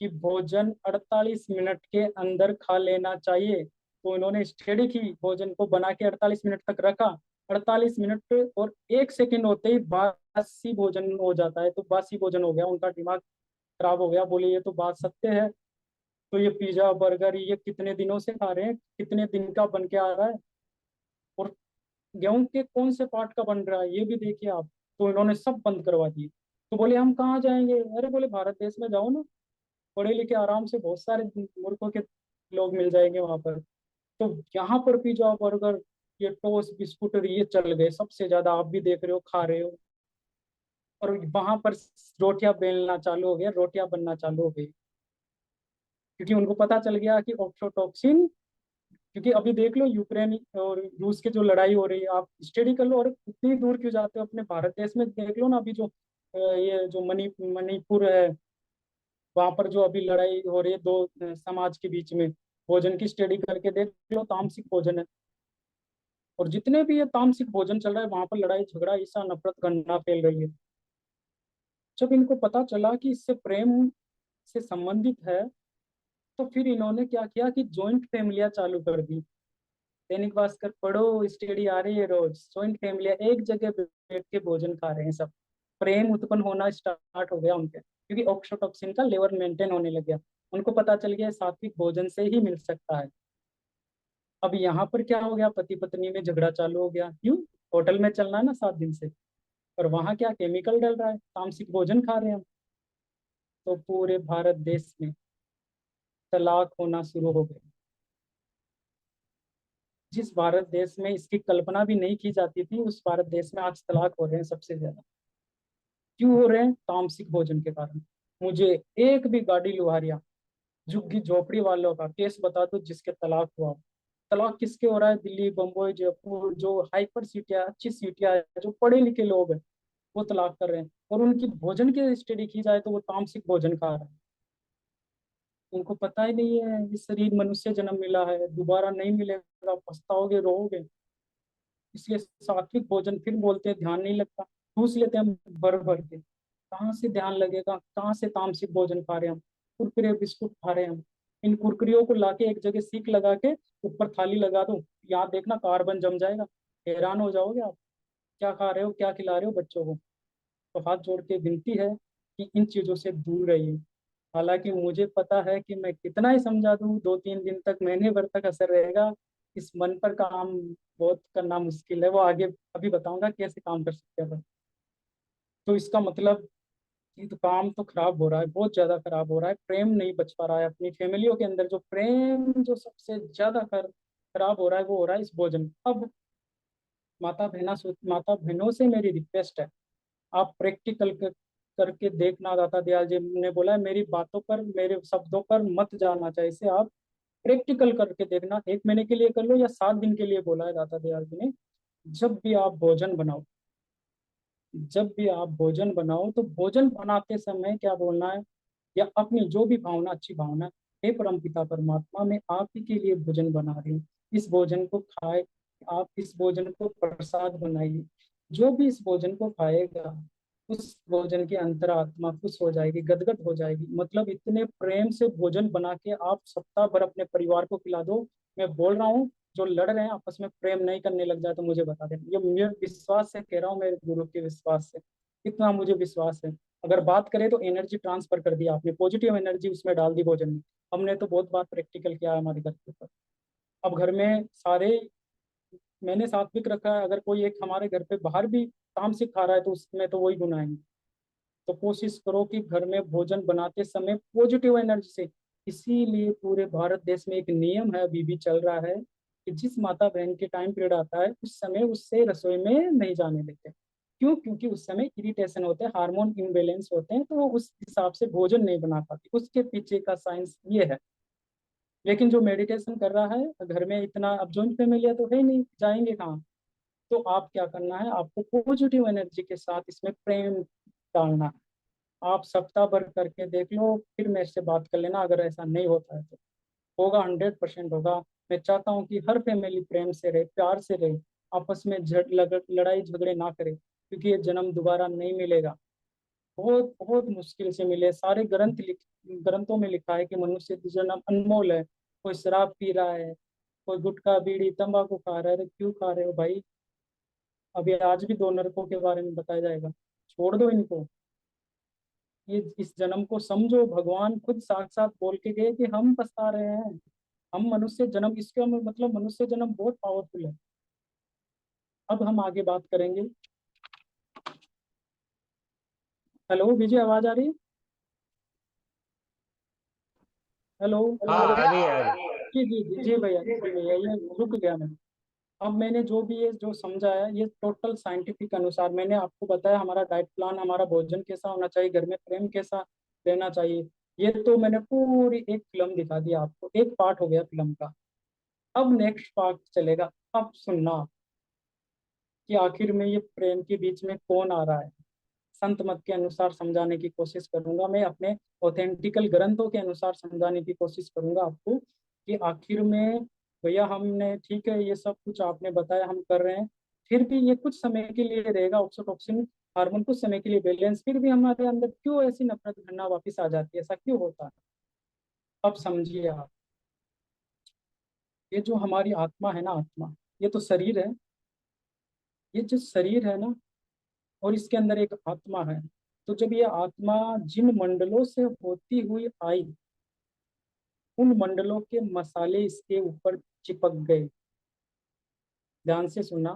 कि भोजन 48 मिनट के अंदर खा लेना चाहिए, तो उन्होंने स्टडी की, भोजन को बना के 48 मिनट तक रखा। 48 मिनट और 1 सेकंड होते ही बासी भोजन हो जाता है, तो बासी भोजन हो गया, उनका दिमाग खराब हो गया, बोले ये तो बात सत्य है। तो ये पिज्जा बर्गर ये कितने दिनों से खा रहे हैं, कितने दिन का बन के आ रहा है, और गेहूं के कौन से पार्ट का बन रहा है ये भी देखिए आप। तो इन्होंने सब बंद करवा दिए। तो बोले हम कहाँ जाएंगे, अरे बोले भारत देश में जाओ ना, पढ़े लिखे आराम से बहुत सारे मुल्कों के लोग मिल जाएंगे वहां पर। तो यहाँ पर पिज्जा बर्गर ये टोस्ट बिस्कुट और ये चल गए सबसे ज्यादा, आप भी देख रहे हो खा रहे हो। और वहां पर रोटियां बेलना चालू हो गया, रोटियां बनना चालू हो गई, क्योंकि उनको पता चल गया कि ऑक्सोटॉक्सिन। क्योंकि अभी देख लो यूक्रेन और रूस की जो लड़ाई हो रही है, आप स्टडी कर लो, और इतनी दूर क्यों जाते हो, अपने भारत देश में देख लो ना, अभी जो ये जो मणिपुर है, वहां पर जो अभी लड़ाई हो रही है दो समाज के बीच में, भोजन की स्टडी करके देख लो, तामसिक भोजन है। और जितने भी ये तामसिक भोजन चल रहा है वहां पर लड़ाई झगड़ा ईर्ष्या नफरत गन्ना फैल रही है। जब इनको पता चला कि इससे प्रेम से संबंधित है, तो फिर इन्होंने क्या किया कि जॉइंट फैमिलियां चालू कर दी। दैनिक भास्कर पढ़ो, स्टडी आ रही है रोज, जॉइंट फैमिलियां एक जगह बैठ के भोजन खा रहे हैं सब। प्रेम उत्पन्न होना स्टार्ट हो गया उनके, क्योंकि ऑक्सोटॉक्सिन का लेवल मेंटेन होने लग गया। उनको पता चल गया सात्विक भोजन से ही मिल सकता है। अब यहाँ पर क्या हो गया, पति पत्नी में झगड़ा चालू हो गया, क्यों, होटल में चलना है ना 7 दिन से, और वहां क्या केमिकल डल रहा है, तामसिक भोजन खा रहे हैं हम। तो पूरे भारत देश में तलाक होना शुरू हो गए। जिस भारत देश में इसकी कल्पना भी नहीं की जाती थी, उस भारत देश में आज तलाक हो रहे हैं सबसे ज्यादा। क्यों हो रहे हैं, तामसिक भोजन के कारण। मुझे एक भी गाड़ी लुहारिया झुग्गी झोपड़ी वालों का केस बता दो जिसके तलाक हुआ हो। तलाक किसके हो रहा है, दिल्ली बम्बई जयपुर जो हाइपर सिटियाँ अच्छी सिटियाँ है, जो पढ़े लिखे लोग हैं, वो तलाक कर रहे हैं। और उनकी भोजन की स्टडी की जाए तो वो तामसिक भोजन खा रहे हैं। उनको पता ही नहीं है ये शरीर मनुष्य जन्म मिला है, दोबारा नहीं मिलेगा, पछताओगे रोओगे। इसलिए सात्विक भोजन, फिर बोलते हैं ध्यान नहीं लगता, ठूस लेते हैं हम भर भर के, कहाँ से ध्यान लगेगा, कहाँ से तामसिक भोजन खा रहे हैं हम, कुरकुरे बिस्कुट खा रहे हैं हम। इन कुरकुरियों को लाके एक जगह सीख लगा के ऊपर थाली लगा दो, यहाँ देखना कार्बन जम जाएगा, हैरान हो जाओगे आप, क्या खा रहे हो, क्या खिला रहे हो बच्चों को। तो हाथ जोड़ के विनती है कि इन चीजों से दूर रहिए। हालांकि मुझे पता है कि मैं कितना ही समझा दूं, 2-3 दिन तक, महीने भर तक असर रहेगा। इस मन पर काम बहुत करना मुश्किल है, वो आगे अभी बताऊंगा कैसे काम कर सकते हैं अपन। तो इसका मतलब ये तो काम तो खराब हो रहा है, बहुत ज्यादा खराब हो रहा है, प्रेम नहीं बच पा रहा है अपनी फैमिलियों के अंदर। जो प्रेम जो सबसे ज्यादा खराब हो रहा है वो हो रहा है इस भोजन। अब माता बहनों से मेरी रिक्वेस्ट है, आप प्रैक्टिकल करके देखना। दाता दयाल जी ने बोला है, मेरी बातों पर मेरे शब्दों पर मत जाना चाहिए, इसे आप प्रैक्टिकल करके देखना, 1 महीने के लिए कर लो या 7 दिन के लिए बोला है दाता दयाल जी ने। जब भी आप भोजन बनाओ, जब भी आप भोजन बनाओ तो भोजन बनाते समय क्या बोलना है, या अपनी जो भी भावना, अच्छी भावना, हे परम पिता परमात्मा, मैं आप ही के लिए भोजन बना रही हूँ, इस भोजन को खाए, आप इस भोजन को प्रसाद बनाइए। जो भी इस भोजन को खाएगा, उस भोजन की अंतरात्मा खुश हो जाएगी, गदगद हो जाएगी। मतलब इतने प्रेम से भोजन बना के आप सप्ताह भर अपने परिवार को खिला दो। मैं बोल रहा हूँ, जो लड़ रहे हैं आपस में, प्रेम नहीं करने लग जाए तो मुझे बता दें, ये मेरे विश्वास से कह रहा हूँ, मेरे गुरु के विश्वास से, इतना मुझे विश्वास है। अगर बात करें तो एनर्जी ट्रांसफर कर दिया आपने, पॉजिटिव एनर्जी उसमें डाल दी भोजन में। हमने तो बहुत बार प्रैक्टिकल किया है हमारे घर के ऊपर। अब घर में सारे, मैंने सात्विक रखा है, अगर कोई एक हमारे घर पे बाहर भी तामसिक खा रहा है तो उसमें तो वही गुनाह है। तो कोशिश करो कि घर में भोजन बनाते समय पॉजिटिव एनर्जी से। इसीलिए पूरे भारत देश में एक नियम है, अभी भी चल रहा है, कि जिस माता बहन के टाइम पीरियड आता है उस समय उससे रसोई में नहीं जाने देते। क्यों? क्योंकि उस समय इरिटेशन होते हैं, हार्मोन इम्बेलेंस होते हैं, तो वो उस हिसाब से भोजन नहीं बना पाती। उसके पीछे का साइंस ये है। लेकिन जो मेडिटेशन कर रहा है घर में, इतना अब जॉइंट फैमिली है तो है नहीं, जाएंगे कहाँ? तो आप क्या करना है, आपको पॉजिटिव एनर्जी के साथ इसमें प्रेम डालना है। आप सप्ताह भर करके देख लो, फिर मेरे से बात कर लेना अगर ऐसा नहीं होता है तो। होगा, 100% होगा। मैं चाहता हूँ कि हर फैमिली प्रेम से रहे, प्यार से रहे, आपस में लड़ाई झगड़े ना करे, क्योंकि ये जन्म दोबारा नहीं मिलेगा। बहुत बहुत मुश्किल से मिले। सारे ग्रंथों में लिखा है कि मनुष्य जन्म अनमोल है। कोई शराब पी रहा है, कोई गुटखा बीड़ी तंबाकू खा रहा है, अरे क्यों खा रहे हो भाई? अभी आज भी दो नरकों के बारे में बताया जाएगा। छोड़ दो इनको। ये इस जन्म को समझो, भगवान खुद साक्षात बोल के गए कि हम पछता रहे हैं। हम मनुष्य जन्म, इसका मतलब मनुष्य जन्म बहुत पावरफुल है। अब हम आगे बात करेंगे। हेलो विजय, आवाज आ रही है? हेलो। हाँ, आ रही है, आ रही है। जी जी जी जी भैया, जी भैया, ये रुक गया मैं। अब मैंने जो भी ये जो समझा है, ये टोटल साइंटिफिक अनुसार मैंने आपको बताया। हमारा डाइट प्लान, हमारा भोजन कैसा होना चाहिए, घर में प्रेम कैसा रहना चाहिए, ये तो मैंने पूरी एक फिल्म दिखा दी आपको। एक पार्ट हो गया फिल्म का। अब नेक्स्ट पार्ट चलेगा। अब सुनना कि आखिर में ये प्रेम के बीच में कौन आ रहा है। संत मत के अनुसार समझाने की कोशिश करूंगा मैं, अपने ऑथेंटिकल ग्रंथों के अनुसार समझाने की कोशिश करूंगा आपको कि आखिर में भैया हमने, ठीक है ये सब कुछ आपने बताया हम कर रहे हैं, फिर भी ये कुछ समय के लिए रहेगा ऑक्सीटोसिन हार्मोन, कुछ समय के लिए बैलेंस, फिर भी हमारे अंदर क्यों ऐसी नफरत घृणा वापस आ जाती है? ऐसा क्यों होता है? अब समझिए आप, ये जो हमारी आत्मा है ना, आत्मा, ये तो शरीर है। ये जो शरीर है ना, और इसके अंदर एक आत्मा है। तो जब ये आत्मा जिन मंडलों से होती हुई आई, उन मंडलों के मसाले इसके ऊपर चिपक गए। ध्यान से सुना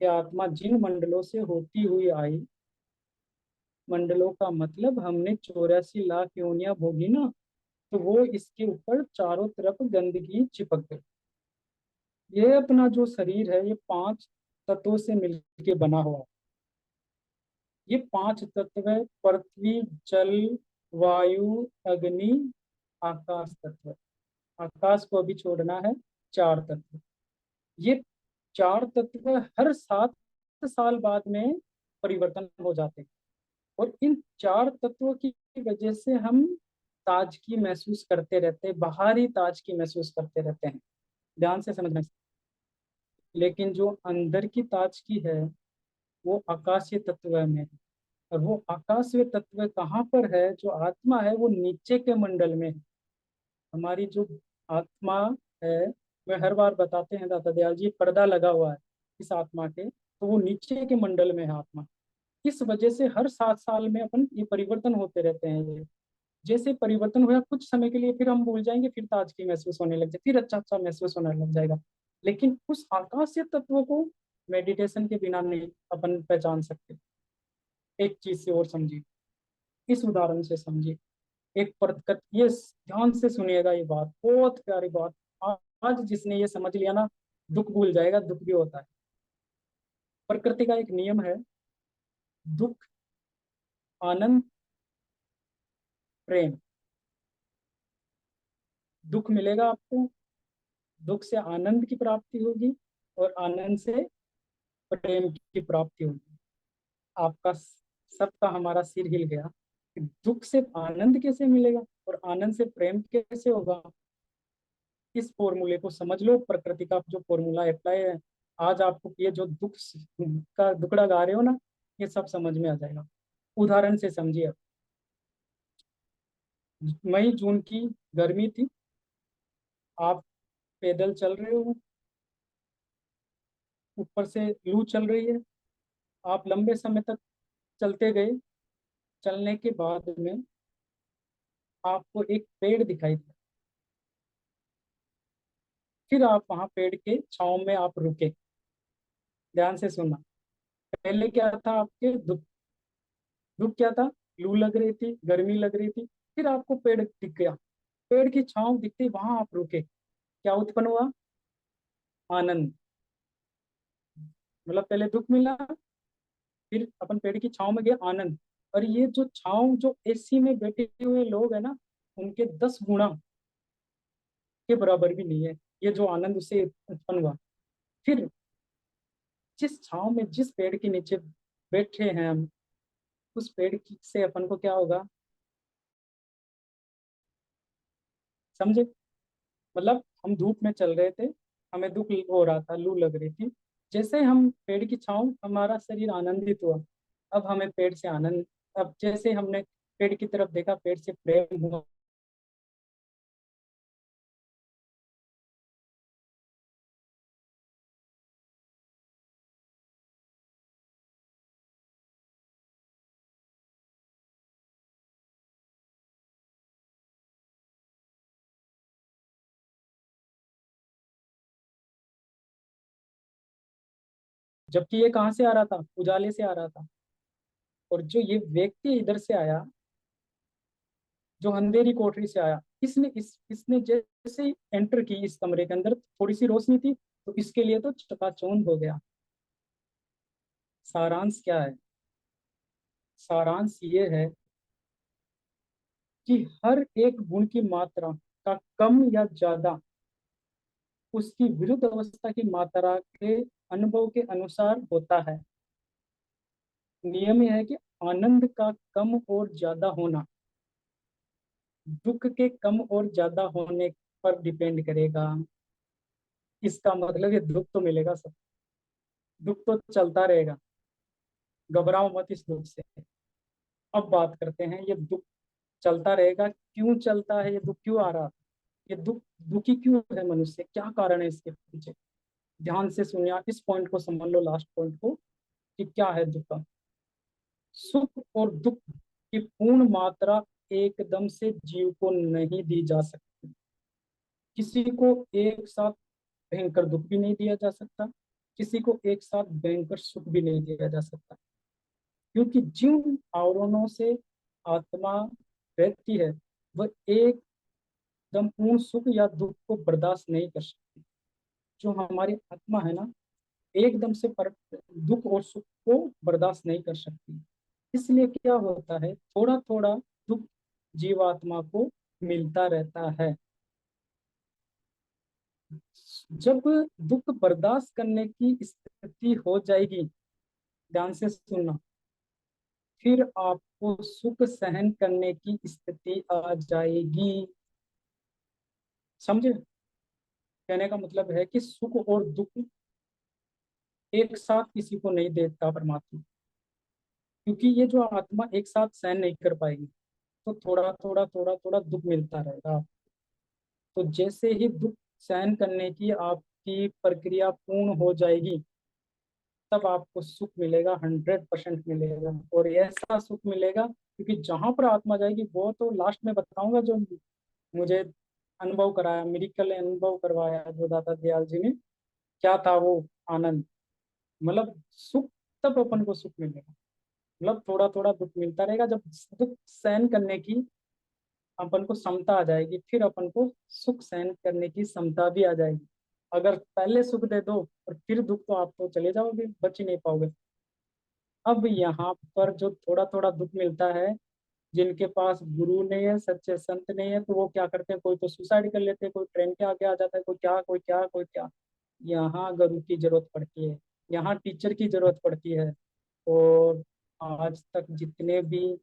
कि आत्मा जिन मंडलों से होती हुई आई, मंडलों का मतलब हमने 84 लाख योनियां भोगी ना, तो वो इसके ऊपर चारों तरफ गंदगी चिपक गई। ये अपना जो शरीर है, ये 5 तत्वों से मिलके बना हुआ है। ये 5 तत्व है, पृथ्वी, जल, वायु, अग्नि, आकाश तत्व। आकाश को अभी छोड़ना है। 4 तत्व। ये 4 तत्व हर 7 साल बाद में परिवर्तन हो जाते हैं। और इन 4 तत्वों की वजह से हम ताजगी महसूस करते रहते हैं, बाहरी ताजगी महसूस करते रहते हैं। ध्यान से समझना। लेकिन जो अंदर की ताजगी है, वो आकाशीय तत्व में है। और वो आकाशीय तत्व कहाँ पर है? जो आत्मा है वो नीचे के मंडल में है। हमारी जो आत्मा है, वे हर बार बताते हैं दाता दयाल जी, पर्दा लगा हुआ है इस आत्मा के, तो वो नीचे के मंडल में है आत्मा। इस वजह से हर 7 साल में अपन ये परिवर्तन होते रहते हैं। ये जैसे परिवर्तन हुआ कुछ समय के लिए, फिर हम भूल जाएंगे, फिर ताजगी महसूस होने लग जाए, फिर अच्छा अच्छा महसूस होने लग जाएगा। लेकिन उस आकाशीय तत्व को मेडिटेशन के बिना नहीं अपन पहचान सकते। एक चीज से और समझिए, इस उदाहरण से समझिए। एक प्रकृति, ये ध्यान से सुनिएगा, ये बात बहुत प्यारी बात। आज जिसने ये समझ लिया ना, दुख भूल जाएगा। दुख भी होता है, प्रकृति का एक नियम है। दुख, आनंद, प्रेम। दुख मिलेगा आपको, दुख से आनंद की प्राप्ति होगी, और आनंद से प्रेम की प्राप्ति होगी। आपका सबका हमारा सिर हिल गया कि दुख से आनंद कैसे मिलेगा और आनंद से प्रेम कैसे होगा। इस फॉर्मूले को समझ लो, प्रकृति का जो फॉर्मूला अप्लाई है। आज आपको ये जो दुख का दुखड़ा गा रहे हो ना, ये सब समझ में आ जाएगा। उदाहरण से समझिए। अब मई जून की गर्मी थी, आप पैदल चल रहे हो, ऊपर से लू चल रही है, आप लंबे समय तक चलते गए। चलने के बाद में आपको एक पेड़ दिखाई दिया। फिर आप वहां पेड़ के छांव में आप रुके। ध्यान से सुनना। पहले क्या था आपके दुख? दुख क्या था? लू लग रही थी, गर्मी लग रही थी, फिर आपको पेड़ दिख गया, पेड़ की छांव दिखती, वहां आप रुके, क्या उत्पन्न हुआ? आनंद। मतलब पहले दुख मिला, फिर अपन पेड़ की छांव में गए, आनंद। और ये जो छांव, जो एसी में बैठे हुए लोग है ना, उनके 10 गुना के बराबर भी नहीं है ये जो आनंद उसे उत्पन्न हुआ। फिर जिस छांव में, जिस पेड़ के नीचे बैठे हैं हम, उस पेड़ की से अपन को क्या होगा, समझे? मतलब हम धूप में चल रहे थे, हमें दुख हो रहा था, लू लग रही थी, जैसे हम पेड़ की छांव, हमारा शरीर आनंदित हुआ, अब हमें पेड़ से आनंद, अब जैसे हमने पेड़ की तरफ देखा, पेड़ से प्रेम हुआ। जबकि ये कहाँ से आ रहा था? उजाले से आ रहा था। और जो ये व्यक्ति इधर से आया, जो अंधेरी कोठरी से आया, इसने जैसे ही एंटर की इस कमरे के अंदर, थोड़ी सी रोशनी थी, तो इसके लिए तो चकाचौंध हो गया। सारांश क्या है? सारांश ये है कि हर एक गुण की मात्रा का कम या ज्यादा उसकी विरुद्ध अवस्था की मात्रा के अनुभव के अनुसार होता है। नियम यह है कि आनंद का कम और ज्यादा होना दुख के कम और ज्यादा होने पर डिपेंड करेगा। इसका मतलब ये दुख तो मिलेगा सब, दुख तो चलता रहेगा, घबराओ मत इस दुख से। अब बात करते हैं, ये दुख चलता रहेगा, क्यों चलता है? ये दुख क्यों आ रहा है? ये दुख, दुखी क्यों है मनुष्य? क्या कारण है इसके पीछे? ध्यान से सुनिए, इस पॉइंट को समझ लो, लास्ट पॉइंट को, कि क्या है दुख का। सुख और दुख की पूर्ण मात्रा एकदम से जीव को नहीं दी जा सकती। किसी को एक साथ भयंकर दुख भी नहीं दिया जा सकता, किसी को एक साथ भयंकर सुख भी नहीं दिया जा सकता, क्योंकि जिन आवरणों से आत्मा रहती है, वह एकदम पूर्ण सुख या दुख को बर्दाश्त नहीं कर सकती। जो हमारी आत्मा है ना, एकदम से दुख और सुख को बर्दाश्त नहीं कर सकती। इसलिए क्या होता है, थोड़ा थोड़ा दुख जीवात्मा को मिलता रहता है। जब दुख बर्दाश्त करने की स्थिति हो जाएगी, ध्यान से सुनना, फिर आपको सुख सहन करने की स्थिति आ जाएगी। समझे? कहने का मतलब है कि सुख और दुख एक साथ किसी को नहीं देता परमात्मा, क्योंकि ये जो आत्मा एक साथ सहन नहीं कर पाएगी, तो थोड़ा थोड़ा थोड़ा थोड़ा दुख मिलता रहेगा। तो जैसे ही दुख सहन करने की आपकी प्रक्रिया पूर्ण हो जाएगी, तब आपको सुख मिलेगा, 100% मिलेगा। और ऐसा सुख मिलेगा, क्योंकि जहां पर आत्मा जाएगी, वो तो लास्ट में बताऊंगा, जो मुझे अनुभव कराया, मेडिकल अनुभव करवाया जो दाता दयाल जी ने, क्या था वो आनंद। मतलब सुख, तब अपन को सुख मिलेगा। मतलब थोड़ा थोड़ा दुख मिलता रहेगा, जब दुख सहन करने की अपन को क्षमता आ जाएगी, फिर अपन को सुख सहन करने की क्षमता भी आ जाएगी। अगर पहले सुख दे दो और फिर दुख, तो आप तो चले जाओगे, बच ही नहीं पाओगे। अब यहाँ पर जो थोड़ा थोड़ा दुख मिलता है, जिनके पास गुरु नहीं है, सच्चे संत नहीं है, तो वो क्या करते हैं, कोई तो सुसाइड कर लेते हैं, कोई ट्रेन के आगे आ जाता है, कोई क्या कोई क्या कोई क्या। यहाँ गुरु की जरूरत पड़ती है, यहाँ टीचर की जरूरत पड़ती है। और आज तक जितने भी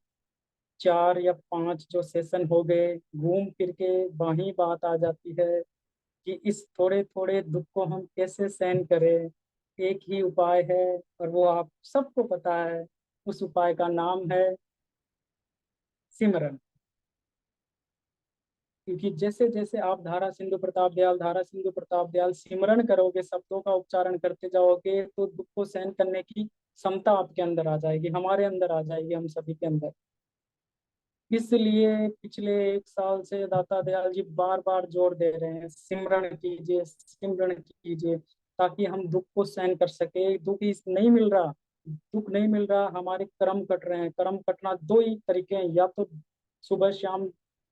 4 या 5 जो सेशन हो गए, घूम फिर के वही बात आ जाती है कि इस थोड़े थोड़े दुख को हम कैसे सहन करें। एक ही उपाय है, और वो आप सबको पता है। उस उपाय का नाम है सिमरन। क्योंकि जैसे जैसे आप धारा सिंधु प्रताप दयाल, धारा सिंधु प्रताप दयाल सिमरन करोगे, शब्दों का उच्चारण करते जाओगे, तो दुख को सहन करने की क्षमता आपके अंदर आ जाएगी, हमारे अंदर आ जाएगी, हम सभी के अंदर। इसलिए पिछले 1 साल से दाता दयाल जी बार बार जोर दे रहे हैं, सिमरन कीजिए, सिमरन कीजिए, ताकि हम दुख को सहन कर सके। दुख इस नहीं मिल रहा, दुख नहीं मिल रहा, हमारे कर्म कट रहे हैं। कर्म कटना दो ही तरीके हैं, या तो सुबह शाम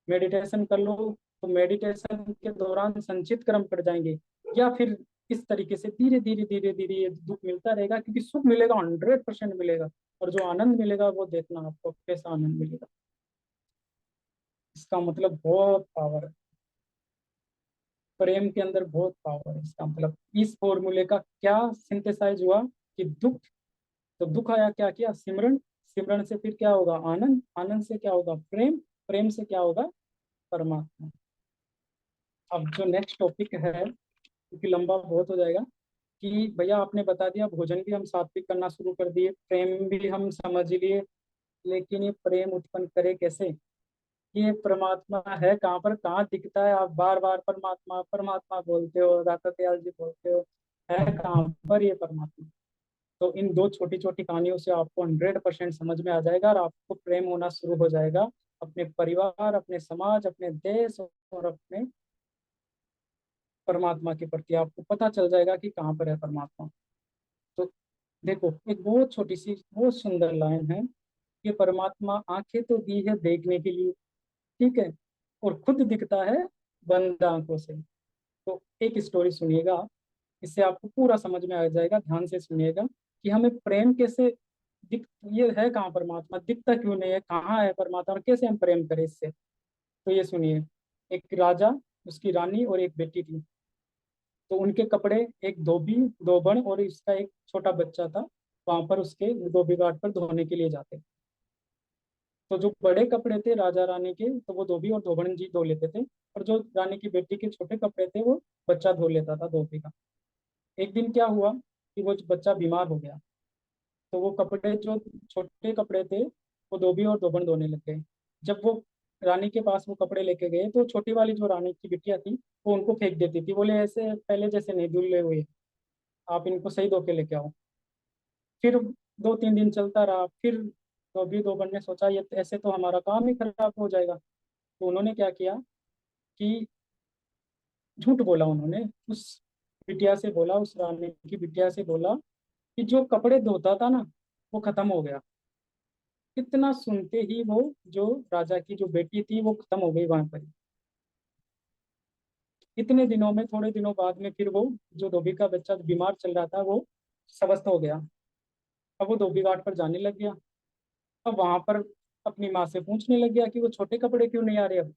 मेडिटेशन कर लो, तो मेडिटेशन के दौरान संचित कर्म कट जाएंगे, या फिर इस तरीके से धीरे धीरे धीरे धीरे ये दुख मिलता रहेगा, क्योंकि सुख मिलेगा 100% मिलेगा, और जो आनंद मिलेगा वो देखना आपको कैसा आनंद मिलेगा। इसका मतलब बहुत पावर है, प्रेम के अंदर बहुत पावर है। इसका मतलब इस फॉर्मूले का क्या सिंथेसाइज हुआ कि दुख, तो दुख आया, क्या किया, सिमरन, सिमरन से फिर क्या होगा, आनंद, आनंद से क्या होगा, प्रेम, प्रेम से क्या होगा, परमात्मा। अब जो नेक्स्ट टॉपिक है, क्योंकि लंबा बहुत हो जाएगा, कि भैया आपने बता दिया भोजन भी हम सात्विक करना शुरू कर दिए, प्रेम भी हम समझ लिए, लेकिन ये प्रेम उत्पन्न करे कैसे, ये परमात्मा है कहाँ पर, कहाँ दिखता है, आप बार बार परमात्मा परमात्मा बोलते हो, दाता दयाल जी बोलते हो, है कहाँ पर ये परमात्मा। तो इन दो छोटी छोटी कहानियों से आपको 100% समझ में आ जाएगा, और आपको प्रेम होना शुरू हो जाएगा अपने परिवार, अपने समाज, अपने देश और अपने परमात्मा के प्रति। आपको पता चल जाएगा कि कहाँ पर है परमात्मा। तो देखो, एक बहुत छोटी सी बहुत सुंदर लाइन है कि परमात्मा आंखें तो दी है देखने के लिए, ठीक है, और खुद दिखता है बंद आंखों से। तो एक स्टोरी सुनिएगा, इससे आपको पूरा समझ में आ जाएगा, ध्यान से सुनिएगा कि हमें प्रेम कैसे दिख, ये है कहाँ परमात्मा, दिखता क्यों नहीं है, कहाँ है परमात्मा, और कैसे हम प्रेम करें इससे। तो ये सुनिए, एक राजा, उसकी रानी और एक बेटी थी। तो उनके कपड़े, एक धोबी, धोबन और इसका एक छोटा बच्चा था, वहां पर उसके धोबी घाट पर धोने के लिए जाते। तो जो बड़े कपड़े थे राजा रानी के, तो वो धोबी और धोबन जी धो लेते थे, और जो रानी की बेटी के छोटे कपड़े थे वो बच्चा धो लेता था, धोबी का। एक दिन क्या हुआ कि वो बच्चा बीमार हो गया, तो वो कपड़े, जो छोटे कपड़े थे, वो धोबी और धोबन धोने लग गए। जब वो रानी के पास वो कपड़े लेके गए, तो छोटी वाली जो रानी की बिटिया थी, वो उनको फेंक देती थी, बोले ऐसे पहले जैसे नहीं धुले हुए, आप इनको सही धो के लेके आओ। फिर 2-3 दिन चलता रहा, फिर धोबी धोबन ने सोचा ये ऐसे तो हमारा काम ही खराब हो जाएगा। तो उन्होंने क्या किया कि झूठ बोला, उन्होंने उस बिटिया से बोला, उस रानी की बिटिया से बोला कि जो कपड़े धोता था ना, वो खत्म हो गया। इतना सुनते ही वो, जो राजा की जो बेटी थी, वो खत्म हो गई वहां पर ही। इतने दिनों में, थोड़े दिनों बाद में, फिर वो जो धोबी का बच्चा बीमार चल रहा था, वो स्वस्थ हो गया। अब वो धोबी घाट पर जाने लग गया। अब वहां पर अपनी माँ से पूछने लग गया कि वो छोटे कपड़े क्यों नहीं आ रहे अब।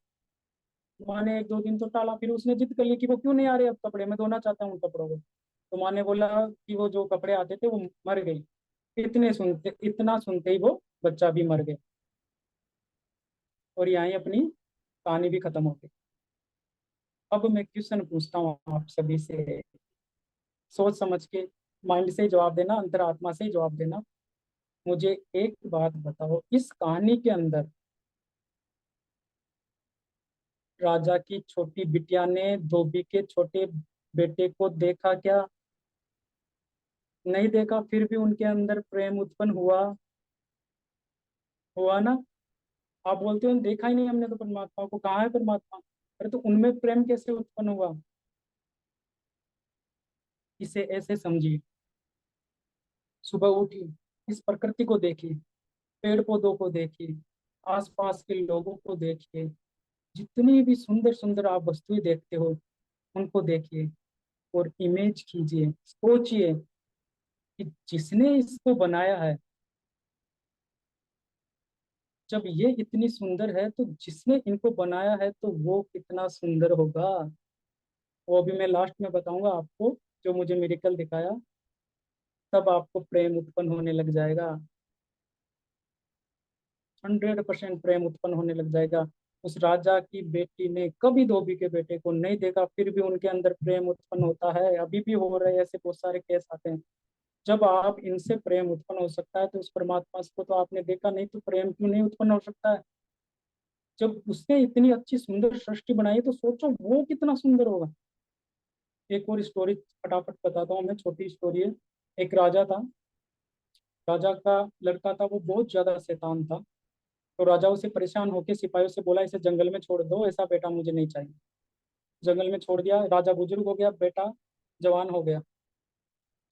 माँ ने 1-2 दिन तो टाला, फिर उसने जिद कर ली कि वो क्यों नहीं आ रहे अब कपड़े, मैं धोना चाहता हूँ उन कपड़ों को। तो माँ ने बोला कि वो जो कपड़े आते थे वो मर गई। इतना सुनते ही वो बच्चा भी मर गया, और यहाँ ही अपनी कहानी भी खत्म हो गई। अब मैं क्वेश्चन पूछता हूँ आप सभी से, सोच समझ के, माइंड से जवाब देना, अंतरात्मा से जवाब देना। मुझे एक बात बताओ, इस कहानी के अंदर राजा की छोटी बिटिया ने धोबी के छोटे बेटे को देखा क्या, नहीं देखा, फिर भी उनके अंदर प्रेम उत्पन्न हुआ, हुआ ना। आप बोलते हो देखा ही नहीं हमने तो परमात्मा को, कहाँ है परमात्मा, अरे तो उनमें प्रेम कैसे उत्पन्न हुआ। इसे ऐसे समझिए, सुबह उठी, इस प्रकृति को देखिए, पेड़ पौधों को देखिए, आसपास के लोगों को देखिए, जितनी भी सुंदर सुंदर आप वस्तुएं देखते हो, उनको देखिए, और इमेज कीजिए, सोचिए कि जिसने इसको बनाया है, जब ये इतनी सुंदर है, तो जिसने इनको बनाया है तो वो कितना सुंदर होगा। वो अभी मैं लास्ट में बताऊंगा आपको, जो मुझे मिरेकल दिखाया, तब आपको प्रेम उत्पन्न होने लग जाएगा, 100% प्रेम उत्पन्न होने लग जाएगा। उस राजा की बेटी ने कभी धोबी के बेटे को नहीं देखा, फिर भी उनके अंदर प्रेम उत्पन्न होता है, अभी भी हो रहे हैं, ऐसे बहुत सारे केस आते हैं। जब आप इनसे प्रेम उत्पन्न हो सकता है, तो उस परमात्मा को तो आपने देखा नहीं, तो प्रेम क्यों नहीं उत्पन्न हो सकता है। जब उसने इतनी अच्छी सुंदर सृष्टि बनाई, तो सोचो वो कितना सुंदर होगा। एक और स्टोरी फटाफट बताता हूँ मैं, छोटी स्टोरी है। एक राजा था, राजा का लड़का था, वो बहुत ज्यादा शैतान था। तो राजा उसे परेशान होकर सिपाहियों से बोला इसे जंगल में छोड़ दो, ऐसा बेटा मुझे नहीं चाहिए। जंगल में छोड़ दिया, राजा बुजुर्ग हो गया, बेटा जवान हो गया।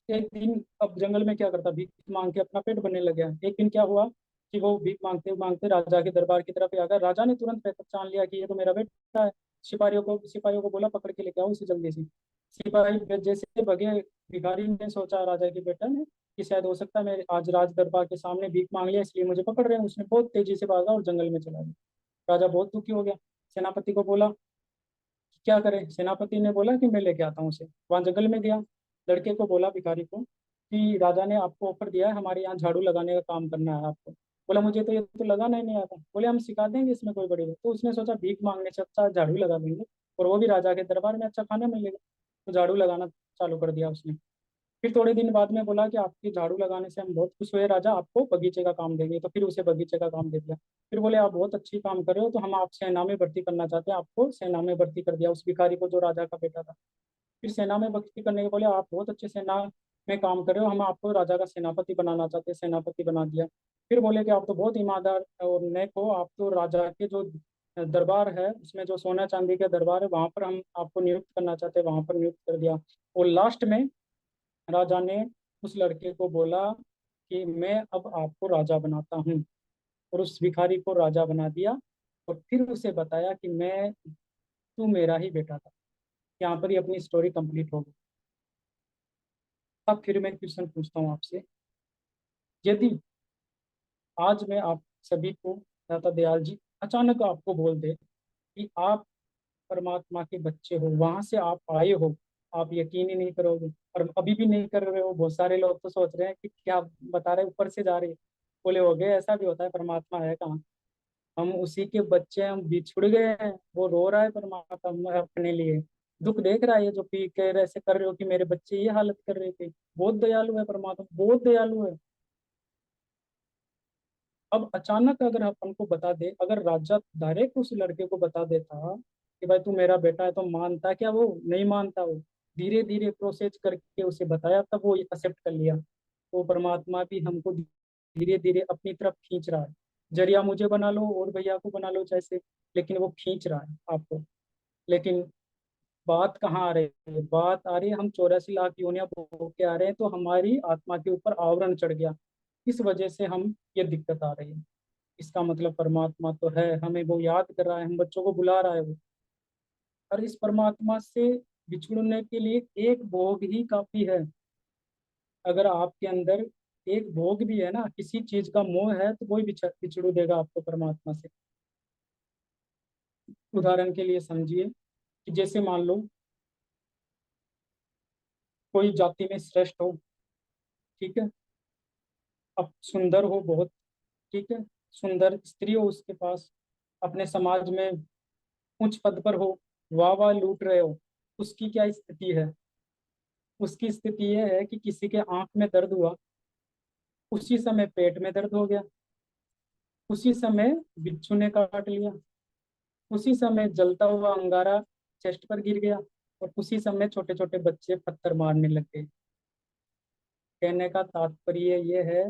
एक दिन अब जंगल में क्या करता, भीख मांग के अपना पेट भरने लग गया। एक दिन क्या हुआ कि वो भीख मांगते मांगते राजा के दरबार की तरफ आ गया। राजा ने तुरंत पहचान लिया कि ये तो मेरा बेटा है। सिपाहियों को बोला पकड़ के लेके आओ इसे जल्दी से। सिपाही जैसे भगे, भिखारी ने सोचा राजा के बेटा ने कि शायद हो सकता है मैं आज राज दरबार के सामने भीख मांग लिया इसलिए मुझे पकड़ रहे हैं। उसने बहुत तेजी से भागा और जंगल में चला गया। राजा बहुत दुखी हो गया। सेनापति को बोला क्या करें। सेनापति ने बोला कि मैं लेके आता हूँ उसे। वहां जंगल में गया, लड़के को बोला भिखारी को कि राजा ने आपको ऑफर दिया है हमारे यहाँ झाड़ू लगाने का काम करना है आपको। बोला मुझे तो ये तो लगाना ही नहीं आता। बोले हम सिखा देंगे, इसमें कोई बड़ी बात। तो उसने सोचा भीख मांगने से अच्छा झाड़ू लगा देंगे और वो भी राजा के दरबार में अच्छा खाना मिलेगा। तो झाड़ू लगाना चालू कर दिया उसने। फिर थोड़े दिन बाद में बोला कि आपकी झाड़ू लगाने से हम बहुत खुश हुए राजा, आपको बगीचे का काम देंगे। तो फिर उसे बगीचे का काम दे दिया। फिर बोले आप बहुत अच्छी काम कर रहे हो तो हम आप सेना में भर्ती करना चाहते हैं। आपको सेना में भर्ती कर दिया उस भिखारी को जो राजा का बेटा था। फिर सेना में भर्ती करने के बोले आप बहुत अच्छे सेना में काम कर रहे हो, हम आपको राजा का सेनापति बनाना चाहते हैं। सेनापति बना दिया। फिर बोले कि आप तो बहुत ईमानदार और नेक हो, आप तो राजा के जो दरबार है उसमें जो सोना चांदी का दरबार है वहां पर हम आपको नियुक्त करना चाहते हैं। वहां पर नियुक्त कर दिया। और लास्ट में राजा ने उस लड़के को बोला कि मैं अब आपको राजा बनाता हूँ। और उस भिखारी को राजा बना दिया। और फिर उसे बताया कि मैं तू मेरा ही बेटा था। यहाँ पर ही अपनी स्टोरी कंप्लीट हो गई। अब फिर मैं क्वेश्चन पूछता हूँ आपसे। यदि आज मैं आप सभी को दाता दयाल जी अचानक आपको बोल दे कि आप परमात्मा के बच्चे हो, वहां से आप आए हो, आप यकीन ही नहीं करोगे। और अभी भी नहीं कर रहे हो। बहुत सारे लोग तो सोच रहे हैं कि क्या बता रहे, ऊपर से जा रहे हैं। बोले हो गए, ऐसा भी होता है, परमात्मा है कहाँ। हम उसी के बच्चे हैं, हम बिछुड़ गए हैं। वो रो रहा है परमात्मा अपने लिए, दुख देख रहा है। ये जो पी के ऐसे कर रहे हो कि मेरे बच्चे ये हालत कर रहे थे। बहुत दयालु है परमात्मा, बहुत दयालु है। अब अचानक अगर अपन को बता दे, अगर राजा डायरेक्ट उस लड़के को बता देता कि भाई तू मेरा बेटा है, तो मानता क्या? वो नहीं मानता। वो धीरे धीरे प्रोसेस करके उसे बताया, तब वो एक्सेप्ट कर लिया। तो परमात्मा भी हमको धीरे धीरे अपनी तरफ खींच रहा है। जरिया मुझे बना लो और भैया को बना लो जैसे, लेकिन वो खींच रहा है आपको। लेकिन बात कहाँ आ रही है? बात आ रही है हम 84 लाख योनियां भोग के आ रहे हैं तो हमारी आत्मा के ऊपर आवरण चढ़ गया। इस वजह से हम ये दिक्कत आ रही है। इसका मतलब परमात्मा तो है, हमें वो याद कर रहा है, हम बच्चों को बुला रहा है वो। और इस परमात्मा से बिछुड़ने के लिए एक भोग ही काफी है। अगर आपके अंदर एक भोग भी है ना, किसी चीज का मोह है, तो वही बिछुड़ देगा आपको परमात्मा से। उदाहरण के लिए समझिए कि जैसे मान लो कोई जाति में श्रेष्ठ हो, ठीक है, अब सुंदर हो बहुत, ठीक है, सुंदर स्त्री हो उसके पास, अपने समाज में उच्च पद पर हो, वाह वाह लूट रहे हो। उसकी क्या स्थिति है? उसकी स्थिति यह है कि किसी के आंख में दर्द हुआ, उसी समय पेट में दर्द हो गया, उसी समय बिच्छू ने काट लिया, उसी समय जलता हुआ अंगारा चेस्ट पर गिर गया, और उसी समय छोटे छोटे बच्चे पत्थर मारने लग गए। कहने का तात्पर्य ये है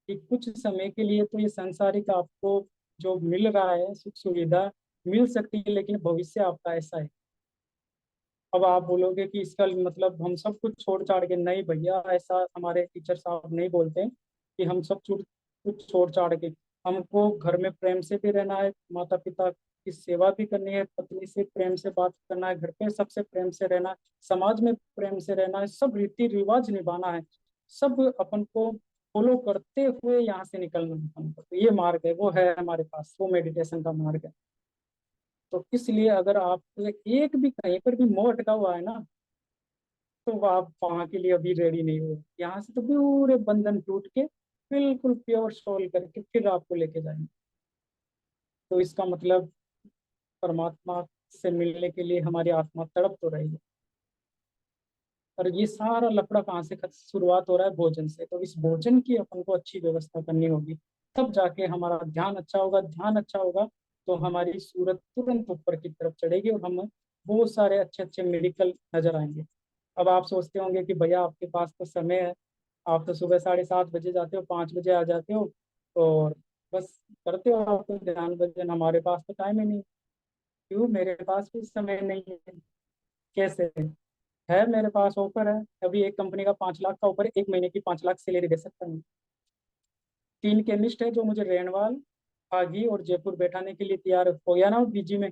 कि कुछ समय के लिए तो ये सांसारिक आपको जो मिल रहा है सुख सुविधा मिल सकती है, लेकिन भविष्य आपका ऐसा है। अब आप बोलोगे कि इसका मतलब हम सब कुछ छोड़ छाड़ के, नहीं भैया, ऐसा हमारे टीचर साहब नहीं बोलते हैं कि हम सब कुछ छोड़ छाड़ के। हमको घर में प्रेम से भी रहना है, माता पिता की सेवा भी करनी है, पत्नी से प्रेम से बात करना है, घर पे सबसे प्रेम से रहना है, समाज में प्रेम से रहना है, सब रीति रिवाज निभाना है। सब अपन को फॉलो करते हुए यहाँ से निकलना है अपन को। तो ये मार्ग है, वो है हमारे पास, वो मेडिटेशन का मार्ग है। तो इसलिए अगर आप एक भी कहीं पर भी मोह अटका हुआ है ना, तो आप वहां के लिए अभी रेडी नहीं हो। यहाँ से तो पूरे बंधन टूट के बिल्कुल प्योर सोल करके फिर आपको लेके जाएंगे। तो इसका मतलब परमात्मा से मिलने के लिए हमारी आत्मा तड़प तो रही है। और ये सारा लफड़ा कहाँ से शुरुआत हो रहा है? भोजन से। तो इस भोजन की अपन को अच्छी व्यवस्था करनी होगी, तब जाके हमारा ध्यान अच्छा होगा। ध्यान अच्छा होगा तो हमारी सूरत तुरंत ऊपर की तरफ चढ़ेगी और हम बहुत सारे अच्छे अच्छे मेडिकल नजर आएंगे। अब आप सोचते होंगे कि भैया आपके पास तो समय है, आप तो सुबह 7:30 बजे जाते हो, 5 बजे आ जाते हो और बस करते हो आप तो ध्यान भजन। हमारे पास तो टाइम ही नहीं। क्यों? मेरे पास भी समय नहीं है। कैसे? है मेरे पास ऑफर है। अभी एक कंपनी का 5 लाख का ऑफर है, 1 महीने की 5 लाख सैलरी दे सकता हूँ। 3 केमिस्ट है जो मुझे रेणवाल, आगी और जयपुर बैठाने के लिए तैयार हो गया ना, बीजी में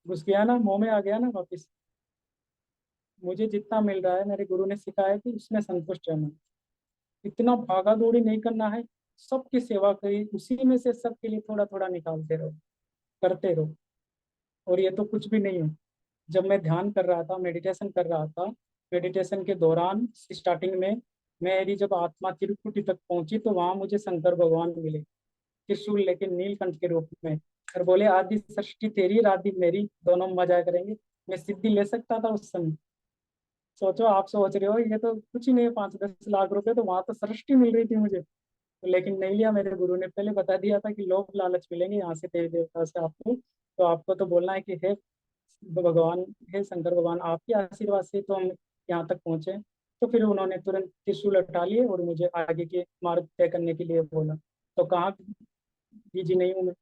घुस गया ना, मुंह में आ गया ना वापिस। मुझे जितना मिल रहा है मेरे गुरु ने सिखाया कि उसमें संतुष्ट रहना, इतना भागा दौड़ी नहीं करना है, सबकी सेवा करी, उसी में से सबके लिए थोड़ा थोड़ा निकालते रहो, करते रहो। और ये तो कुछ भी नहीं है। जब मैं ध्यान कर रहा था, मेडिटेशन कर रहा था, मेडिटेशन के दौरान स्टार्टिंग में मेरी जब आत्मा त्रिकुटी तक पहुंची तो वहां मुझे शंकर भगवान मिले, त्रिशूल लेके नीलकंठ के रूप में, और बोले आदि सृष्टि तेरी राधि मेरी, दोनों मजा करेंगे। मैं सिद्धि ले सकता था उस समय। सोचो, आप सोच रहे हो ये तो कुछ ही नहीं है, 5-10 लाख रुपए, तो वहां तो सृष्टि मिल रही थी मुझे। लेकिन नहीं लिया, मेरे गुरु ने पहले बता दिया था कि लोभ लालच मिलेंगे यहाँ से, देवी देवता से आपको, तो आपको तो बोलना है कि हे भगवान, हे शंकर भगवान, आपके आशीर्वाद से तो हम यहाँ तक पहुंचे। तो फिर उन्होंने तुरंत त्रिशूल हटा लिए और मुझे आगे के मार्ग तय करने के लिए बोला। तो कहाँ बिजी नहीं हूँ मैं,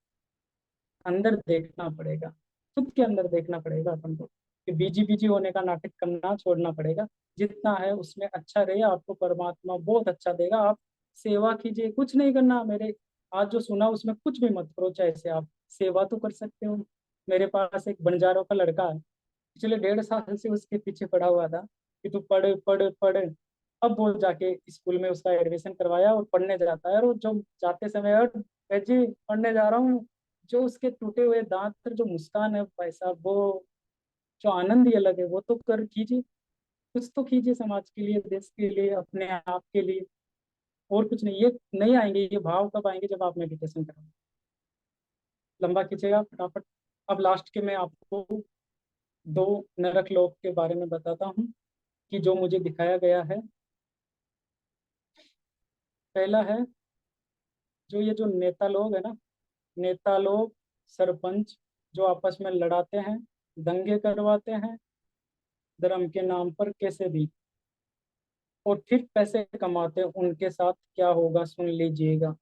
अंदर देखना पड़ेगा, खुद के अंदर देखना पड़ेगा अपन को, कि बिजी बिजी होने का नाटक करना छोड़ना पड़ेगा। जितना है उसमें अच्छा रहे, आपको परमात्मा बहुत अच्छा देगा। आप सेवा कीजिए, कुछ नहीं करना। मेरे आज जो सुना उसमें कुछ भी मत करो, चाहे से आप सेवा तो कर सकते हो। मेरे पास एक बंजारों का लड़का है, पिछले 1.5 साल से उसके पीछे पड़ा हुआ था कि तू पढ़ पढ़ पढ़। अब वो जाके स्कूल में उसका एडमिशन करवाया और पढ़ने जाता है, और जो जाते समय, और जी पढ़ने जा रहा हूँ, जो उसके टूटे हुए दांत पर जो मुस्कान है भाई साहब, वो जो आनंद ही अलग है। वो तो कर कीजिए, कुछ तो कीजिए समाज के लिए, देश के लिए, अपने आप के लिए। और कुछ नहीं, ये नहीं आएंगे ये भाव कब आएंगे, जब आप मेडिटेशन करोगे। लंबा खींचेगा फटाफट। अब लास्ट के मैं आपको 2 नरक लोक के बारे में बताता हूँ कि जो मुझे दिखाया गया है। पहला है, जो ये जो नेता लोग है ना, नेता लोग, सरपंच, जो आपस में लड़ाते हैं, दंगे करवाते हैं धर्म के नाम पर कैसे भी, और फिर पैसे कमाते हैं, उनके साथ क्या होगा सुन लीजिएगा।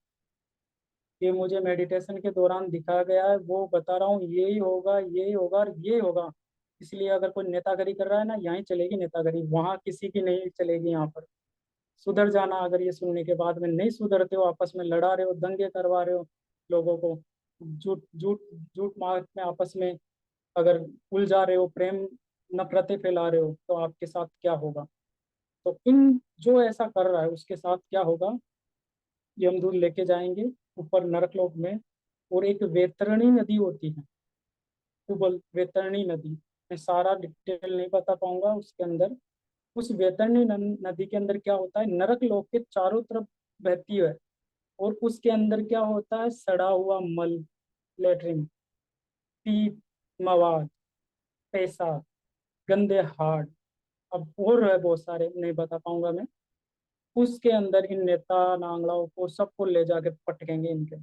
ये मुझे मेडिटेशन के दौरान दिखाया गया है, वो बता रहा हूँ, यही होगा, यही होगा और ये होगा। इसलिए अगर कोई नेतागिरी कर रहा है ना, यहीं चलेगी नेतागिरी, वहां किसी की नहीं चलेगी। यहाँ पर सुधर जाना। अगर ये सुनने के बाद में नहीं सुधरते हो, आपस में लड़ा रहे हो, दंगे करवा रहे हो लोगों को, झूठ झूठ झूठ मार्ग में आपस में अगर उलझा रहे हो, प्रेम नफरतें फैला रहे हो, तो आपके साथ क्या होगा। तो इन जो ऐसा कर रहा है उसके साथ क्या होगा, यमदूत लेके जाएंगे ऊपर नरकलोक में। और एक वैतरणी नदी होती है, उबल वैतरणी नदी, मैं सारा डिटेल नहीं बता पाऊंगा उसके अंदर। उस वैतरणी नदी के अंदर क्या होता है, नरक लोक के चारों तरफ बहती है, और उसके अंदर क्या होता है, सड़ा हुआ मल, लेटरिन, पीप, मवाद, पेशाब, गंदे हाड़, अब और है बहुत सारे, नहीं बता पाऊंगा मैं। उसके अंदर इन नेता नांगड़ाओं को सबको ले जाके पटकेंगे इनके।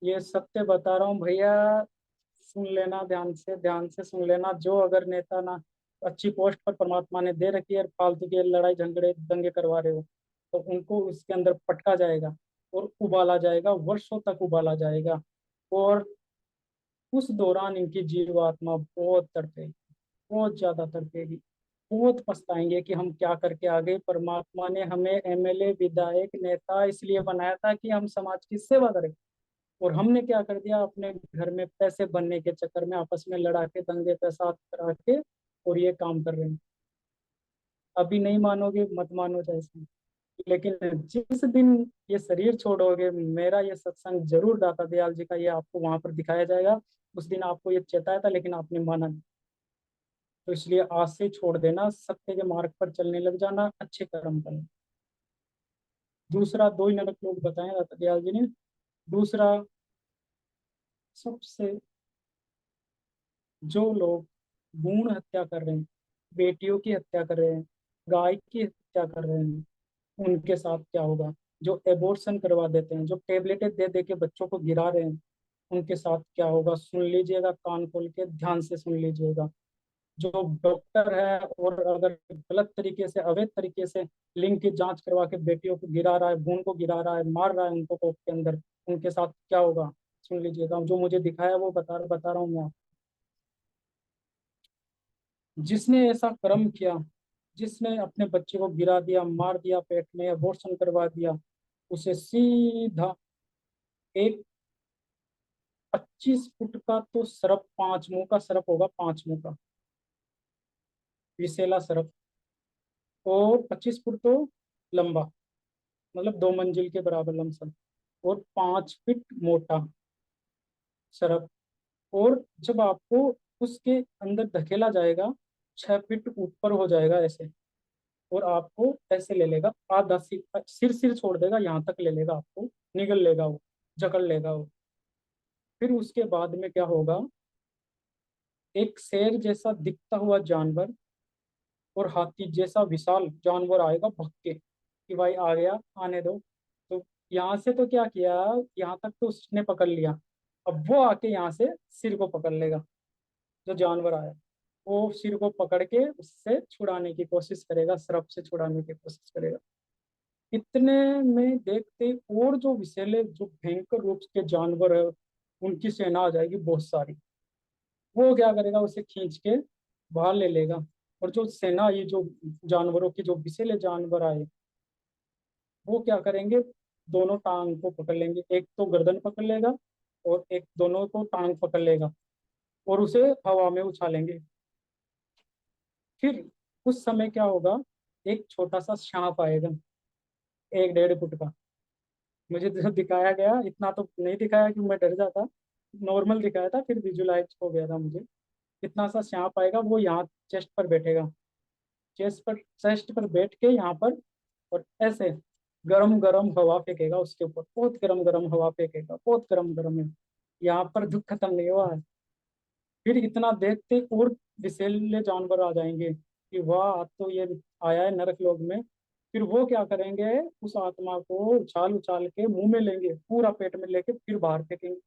ये सत्य बता रहा हूँ भैया, सुन लेना, ध्यान से सुन लेना। जो अगर नेता ना अच्छी पोस्ट पर परमात्मा ने दे रखी है, और फालतू के लड़ाई झगड़े दंगे करवा रहे हो, तो उनको उसके अंदर पटका जाएगा और उबाला जाएगा, वर्षों तक उबाला जाएगा। और उस दौरान इनकी जीवात्मा बहुत तड़पेगी, बहुत ज्यादा तड़पेगी, बहुत पछताएंगे कि हम क्या करके आ गए। परमात्मा ने हमें एमएलए, विधायक, नेता इसलिए बनाया था कि हम समाज की सेवा करें, और हमने क्या कर दिया, अपने घर में पैसे बनने के चक्कर में आपस में लड़ा के, दंगे फसाद करा के, और ये काम कर रहे हैं। अभी नहीं मानोगे मत मानो जैसे, लेकिन जिस दिन ये शरीर छोड़ोगे, मेरा ये सत्संग जरूर दाता दयाल जी का ये आपको वहां पर दिखाया जाएगा। उस दिन आपको ये चेताया था, लेकिन आपने माना नहीं। तो इसलिए आज से छोड़ देना, सत्य के मार्ग पर चलने लग जाना, अच्छे कर्म करना। दूसरा, 2 ही नरक लोग बताए दाता दयाल जी ने। दूसरा, सबसे, जो लोग भ्रूण हत्या कर रहे हैं, बेटियों की हत्या कर रहे हैं, गाय की हत्या कर रहे हैं, उनके साथ क्या होगा। जो एबॉर्शन करवा देते हैं, जो टेबलेटें दे दे के बच्चों को गिरा रहे हैं, उनके साथ क्या होगा सुन लीजिएगा, कान खोल के ध्यान से सुन लीजिएगा। जो डॉक्टर है और अगर गलत तरीके से, अवैध तरीके से लिंग की जांच करवा के बेटियों को गिरा रहा है, भ्रूण को गिरा रहा है, मार रहा है उनको कोख के अंदर, उनके साथ क्या होगा सुन लीजिएगा। जो मुझे दिखाया वो बता रहा हूँ मैं आपको। जिसने ऐसा कर्म किया, जिसने अपने बच्चे को गिरा दिया, मार दिया, पेट में अबॉर्शन करवा दिया, उसे सीधा एक 25 फुट का तो सरप, 5 मुंह का सरप होगा, 5 मुंह का विसेला सरप, और 25 फुट तो लंबा, मतलब 2 मंजिल के बराबर लमसम, और 5 फीट मोटा सरप। और जब आपको उसके अंदर धकेला जाएगा, 6 फीट ऊपर हो जाएगा ऐसे, और आपको ऐसे ले लेगा, आधा सिर सिर सिर छोड़ देगा, यहाँ तक ले लेगा आपको, निगल लेगा वो, जकड़ लेगा वो। फिर उसके बाद में क्या होगा, एक शेर जैसा दिखता हुआ जानवर और हाथी जैसा विशाल जानवर आएगा भग के, कि भाई आ गया, आने दो। तो यहाँ से तो क्या किया, यहाँ तक तो उसने पकड़ लिया, अब वो आके यहाँ से सिर को पकड़ लेगा, जो जानवर आया, वो सिर को पकड़ के उससे छुड़ाने की कोशिश करेगा, सरप से छुड़ाने की कोशिश करेगा। इतने में देखते और जो विषैले, जो भयंकर रूप के जानवर है, उनकी सेना आ जाएगी बहुत सारी। वो क्या करेगा, उसे खींच के बाहर ले लेगा। और जो सेना, ये जो जानवरों की, जो विषैले जानवर आए, वो क्या करेंगे, दोनों टांग को पकड़ लेंगे, एक तो गर्दन पकड़ लेगा और एक दोनों को टांग पकड़ लेगा, और उसे हवा में उछालेंगे। फिर उस समय क्या होगा, एक छोटा सा सांप आएगा, 1-1.5 फुट का। मुझे जो दिखाया गया, इतना तो नहीं दिखाया कि मैं डर जाता, नॉर्मल दिखाया था, फिर विजुलाइज हो गया था मुझे। इतना सा सांप आएगा, वो यहाँ चेस्ट पर बैठेगा, चेस्ट पर बैठ के यहाँ पर, और ऐसे गरम गरम हवा फेंकेगा उसके ऊपर, बहुत गरम गरम हवा फेंकेगा, बहुत गरम गरम है। यहाँ पर दुख खत्म नहीं हुआ है। फिर इतना देखते और विषैले जानवर आ जाएंगे कि वाह, आज तो ये आया है नरक लोक में। फिर वो क्या करेंगे, उस आत्मा को उछाल उछाल के मुंह में लेंगे, पूरा पेट में लेके फिर बाहर फेंकेंगे।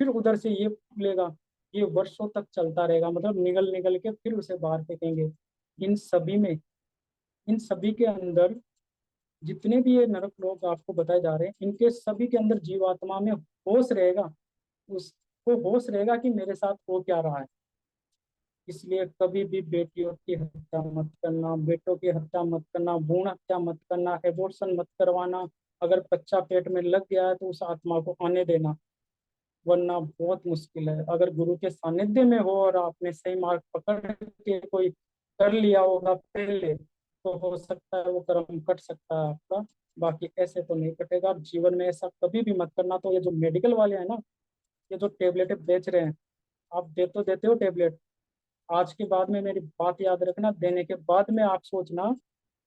फिर उधर से ये लेगा, ये वर्षों तक चलता रहेगा, मतलब निगल निगल के फिर उसे बाहर फेंकेंगे। इन सभी में, इन सभी के अंदर, जितने भी ये नरक लोग आपको बताए जा रहे हैं, इनके सभी के अंदर जीवात्मा में होश रहेगा, उसको होश रहेगा कि मेरे साथ हो क्या रहा है। इसलिए कभी भी बेटियों की हत्या मत करना, बेटों की हत्या मत करना, भ्रूण हत्या मत करना, एबॉर्शन मत करवाना। अगर बच्चा पेट में लग गया है तो उस आत्मा को आने देना, वरना बहुत मुश्किल है। अगर गुरु के सानिध्य में हो और आपने सही मार्ग पकड़ के कोई कर लिया होगा पहले, तो हो सकता है वो कर्म कट सकता है आपका, बाकी ऐसे तो नहीं कटेगा। जीवन में ऐसा कभी भी मत करना। तो ये जो मेडिकल वाले हैं ना, ये जो टेबलेट बेच रहे हैं, आप दे तो देते हो टेबलेट, आज के बाद में मेरी बात याद रखना, देने के बाद में आप सोचना,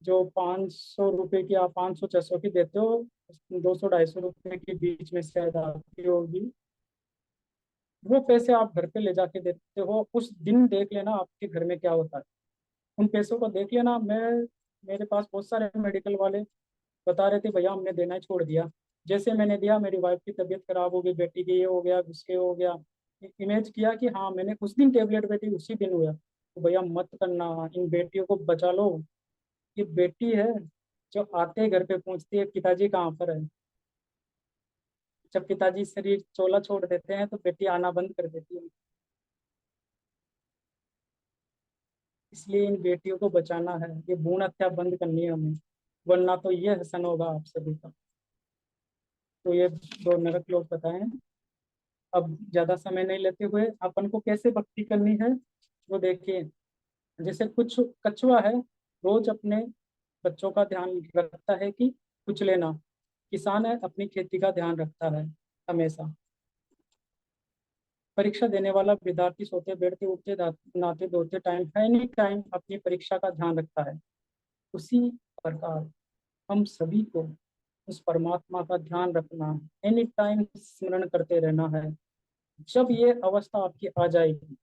जो 500 रुपए की आप 500-600 की देते हो, 200-250 रुपए के बीच में शायद आती होगी, वो पैसे आप घर पे ले जाके देते हो, उस दिन देख लेना आपके घर में क्या होता है। उन पैसों को देख लेना। मेरे पास बहुत सारे मेडिकल वाले बता रहे थे, भैया हमने देना ही छोड़ दिया, जैसे मैंने दिया मेरी वाइफ की तबीयत खराब हो गई, बेटी की ये हो गया, उसके हो गया। इमेज किया कि हाँ मैंने उस दिन टेबलेट बेटी उसी दिन हुआ। तो भैया मत करना, इन बेटियों को बचा लो। ये बेटी है जो आते ही घर पे पूछती है पिताजी कहाँ पर है। जब पिताजी शरीर चोला छोड़ देते हैं तो बेटी आना बंद कर देती है। इसलिए इन बेटियों को बचाना है, ये भ्रूण हत्या बंद करनी है हमें, वरना तो ये हसन होगा आप सभी का। तो ये दो नरक लोग बताए हैं। अब ज्यादा समय नहीं लेते हुए अपन को कैसे भक्ति करनी है वो देखिए। जैसे कुछ कछुआ है, रोज अपने बच्चों का ध्यान रखता है कि कुछ लेना। किसान है, अपनी खेती का ध्यान रखता है हमेशा। परीक्षा देने वाला विद्यार्थी सोते बैठते उठते नहाते धोते टाइम एनी टाइम अपनी परीक्षा का ध्यान रखता है। उसी प्रकार हम सभी को उस परमात्मा का ध्यान रखना, एनी टाइम स्मरण करते रहना है। जब ये अवस्था आपकी आ जाएगी,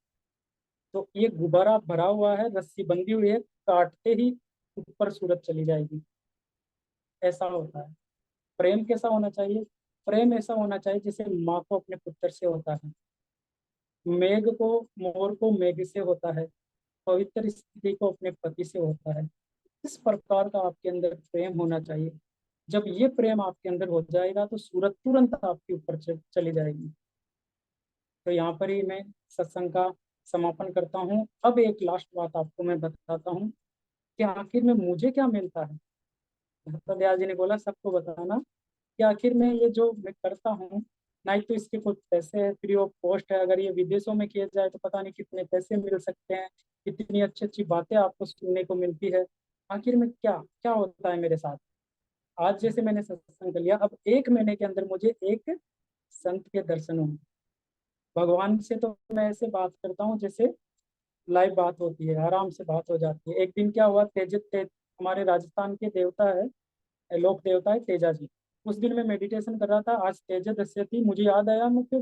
तो ये गुब्बारा भरा हुआ है, रस्सी बंधी हुई है, काटते ही ऊपर सूरज चली जाएगी। ऐसा होता है। प्रेम कैसा होना चाहिए, प्रेम ऐसा होना चाहिए जैसे माँ को अपने पुत्र से होता है, मेघ को, मोर को मेघ से होता है, पवित्र स्त्री को अपने पति से होता है। इस प्रकार का आपके अंदर प्रेम होना चाहिए। जब ये प्रेम आपके अंदर हो जाएगा तो सूरज तुरंत आपके ऊपर चली जाएगी। तो यहाँ पर ही मैं सत्संग का समापन करता हूँ। अब एक लास्ट बात आपको मैं बताता हूँ कि आखिर में मुझे क्या मिलता है। दत्ता दयाल जी ने बोला सबको बताना कि आखिर में ये जो मैं करता हूँ, ना ही तो इसके कुछ पैसे फ्री ऑफ कॉस्ट है, अगर ये विदेशों में किया जाए तो पता नहीं कितने पैसे मिल सकते हैं, कितनी अच्छी अच्छी बातें आपको सुनने को मिलती है। आखिर में क्या क्या होता है मेरे साथ। आज जैसे मैंने सत्संग कर लिया, अब 1 महीने के अंदर मुझे एक संत के दर्शन होंगे। भगवान से तो मैं ऐसे बात करता हूँ जैसे लाइव बात होती है, आराम से बात हो जाती है। एक दिन क्या हुआ, हमारे राजस्थान के देवता है, लोक देवता है तेजा जी। उस दिन मैं मेडिटेशन कर रहा था, आज तेजा दस्य थी, मुझे याद आया मैं कि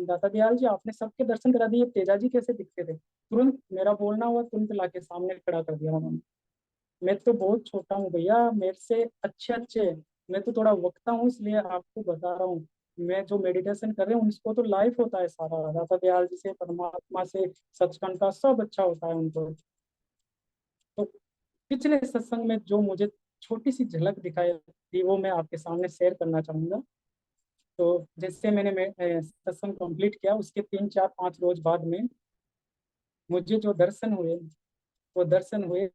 दाता दयाल जी आपने सबके दर्शन करा दिए, तेजा जी कैसे दिखते थे। तुरंत मेरा बोलना हुआ, तुरंत लाके सामने खड़ा कर दिया उन्होंने। मैं तो बहुत छोटा हूँ भैया, मेरे से अच्छे अच्छे, मैं तो थोड़ा वक्ता हूँ इसलिए आपको बता रहा हूँ। मैं जो मेडिटेशन कर रहे हैं उनको तो लाइफ होता है सारा, दाता दयाल जी से, परमात्मा से, सचखंड का सब अच्छा होता है उनको। तो पिछले सत्संग में जो मुझे छोटी सी झलक दिखाई थी वो मैं आपके सामने शेयर करना चाहूंगा। तो जैसे सत्संग कंप्लीट किया, उसके 3 4 5 रोज बाद में मुझे जो दर्शन हुए, वो दर्शन हुए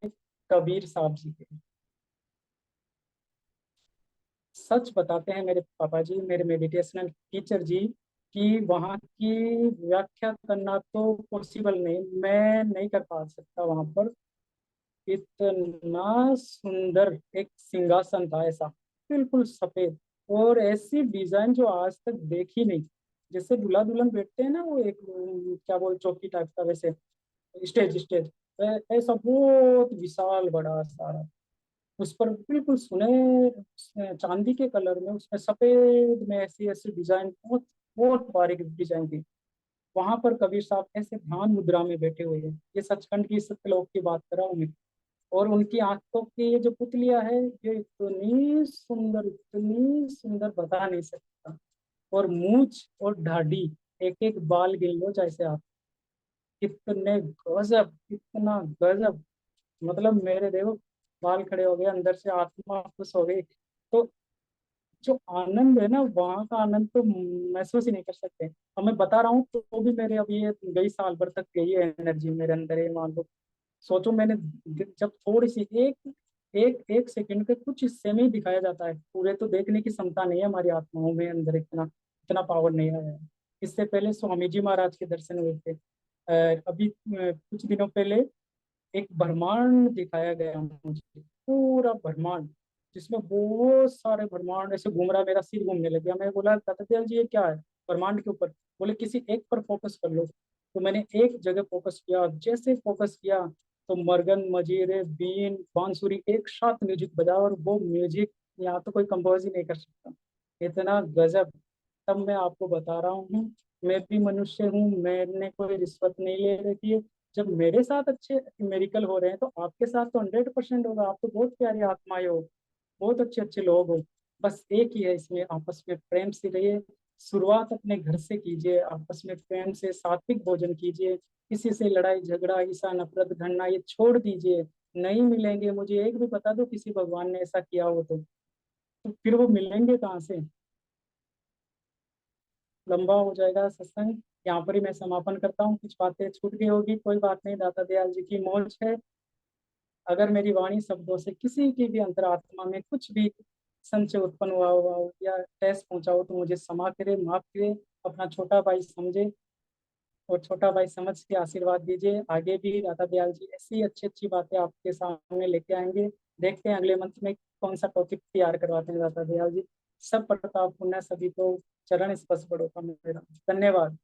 कबीर साहब जी के। सच बताते हैं मेरे पापा जी, मेरे मेडिटेशनल टीचर जी, कि वहाँ की व्याख्या करना तो पॉसिबल नहीं, मैं नहीं कर पा सकता वहाँ पर। इतना सुंदर एक सिंहासन था, ऐसा बिल्कुल सफेद, और ऐसी डिजाइन जो आज तक देखी नहीं। जैसे दूल्हा दुल्हन बैठते हैं ना, वो एक क्या बोल चौकी टाइप का, वैसे स्टेज स्टेज ऐसा बहुत विशाल बड़ा सारा। उस पर बिल्कुल चांदी के कलर में, उसमें सफेद में ऐसी ऐसी डिजाइन, बहुत बहुत बारीक डिजाइन थी। वहां पर कबीर साहब ऐसे ध्यान मुद्रा में बैठे हुए हैं। ये सचखंड की सत्यलोक की बात कर रहा हूँ मैं। और उनकी आंखों की ये जो पुतलियां है, ये इतनी सुंदर बता नहीं सकता। और मूछ और दाढ़ी, एक एक बाल गिन लो जैसे आप, कितने गजब, कितना गजब। मतलब मेरे देखो बाल खड़े हो गए, अंदर से आत्मा खुश हो गई। तो जो आनंद है ना, वहाँ का आनंद तो महसूस ही नहीं कर सकते। और मैं बता रहा हूँ तो भी मेरे अभी ये गई साल भर तक गई है एनर्जी मेरे अंदर है, मान लो। सोचो मैंने जब थोड़ी सी एक एक एक सेकंड के कुछ हिस्से में ही दिखाया जाता है, पूरे तो देखने की क्षमता नहीं है हमारी आत्माओं में अंदर, इतना इतना पावर नहीं आया है। इससे पहले स्वामी जी महाराज के दर्शन हुए थे। अभी कुछ दिनों पहले एक ब्रह्मांड दिखाया गया मुझे, पूरा ब्रह्मांड, जिसमें बहुत सारे ब्रह्मांड ऐसे घूम रहा, मेरा सिर घूमने लग गया। मैं बोला दत्त दयाल जी ये क्या है ब्रह्मांड के ऊपर। बोले किसी एक पर फोकस कर लो। तो मैंने एक जगह फोकस किया, जैसे फोकस किया तो मर्गन मजीरे बीन बांसुरी एक साथ म्यूजिक बजा, और वो म्यूजिक यहाँ तो कोई कंपोज ही नहीं कर सकता, इतना गजब। तब मैं आपको बता रहा हूँ, मैं भी मनुष्य हूँ, मैंने कोई रिश्वत नहीं ले रखी है। जब मेरे साथ अच्छे मेरिकल हो रहे हैं तो आपके साथ तो 100% होगा। आप तो बहुत प्यारी आत्माएं हो, बहुत अच्छे अच्छे लोग हो। बस एक ही है इसमें, आपस में प्रेम से रहिए। शुरुआत अपने घर से कीजिए, आपस में प्रेम से सात्विक भोजन कीजिए। किसी से लड़ाई झगड़ा ईर्ष्या नफरत घृणा ये छोड़ दीजिए। नहीं मिलेंगे, मुझे एक भी बता दो किसी भगवान ने ऐसा किया हो तो फिर वो मिलेंगे कहाँ से। लंबा हो जाएगा सत्संग, यहाँ पर ही मैं समापन करता हूँ। कुछ बातें छूट गई होगी, कोई बात नहीं, दाता दयाल जी की मौज है। अगर मेरी वाणी शब्दों से किसी की भी अंतरात्मा में कुछ भी संशय उत्पन्न हुआ हुआ हो या ठेस पहुंचा हो तो मुझे क्षमा करे, माफ करे। अपना छोटा भाई समझे और छोटा भाई समझ के आशीर्वाद दीजिए। आगे भी दाता दयाल जी ऐसी अच्छी अच्छी बातें आपके सामने लेके आएंगे। देखते हैं अगले मंथ में कौन सा टॉपिक तैयार करवाते हैं दाता दयाल जी। सब प्रताप पुण्य सभी को चरण स्पर्श बड़ों का मेरा धन्यवाद।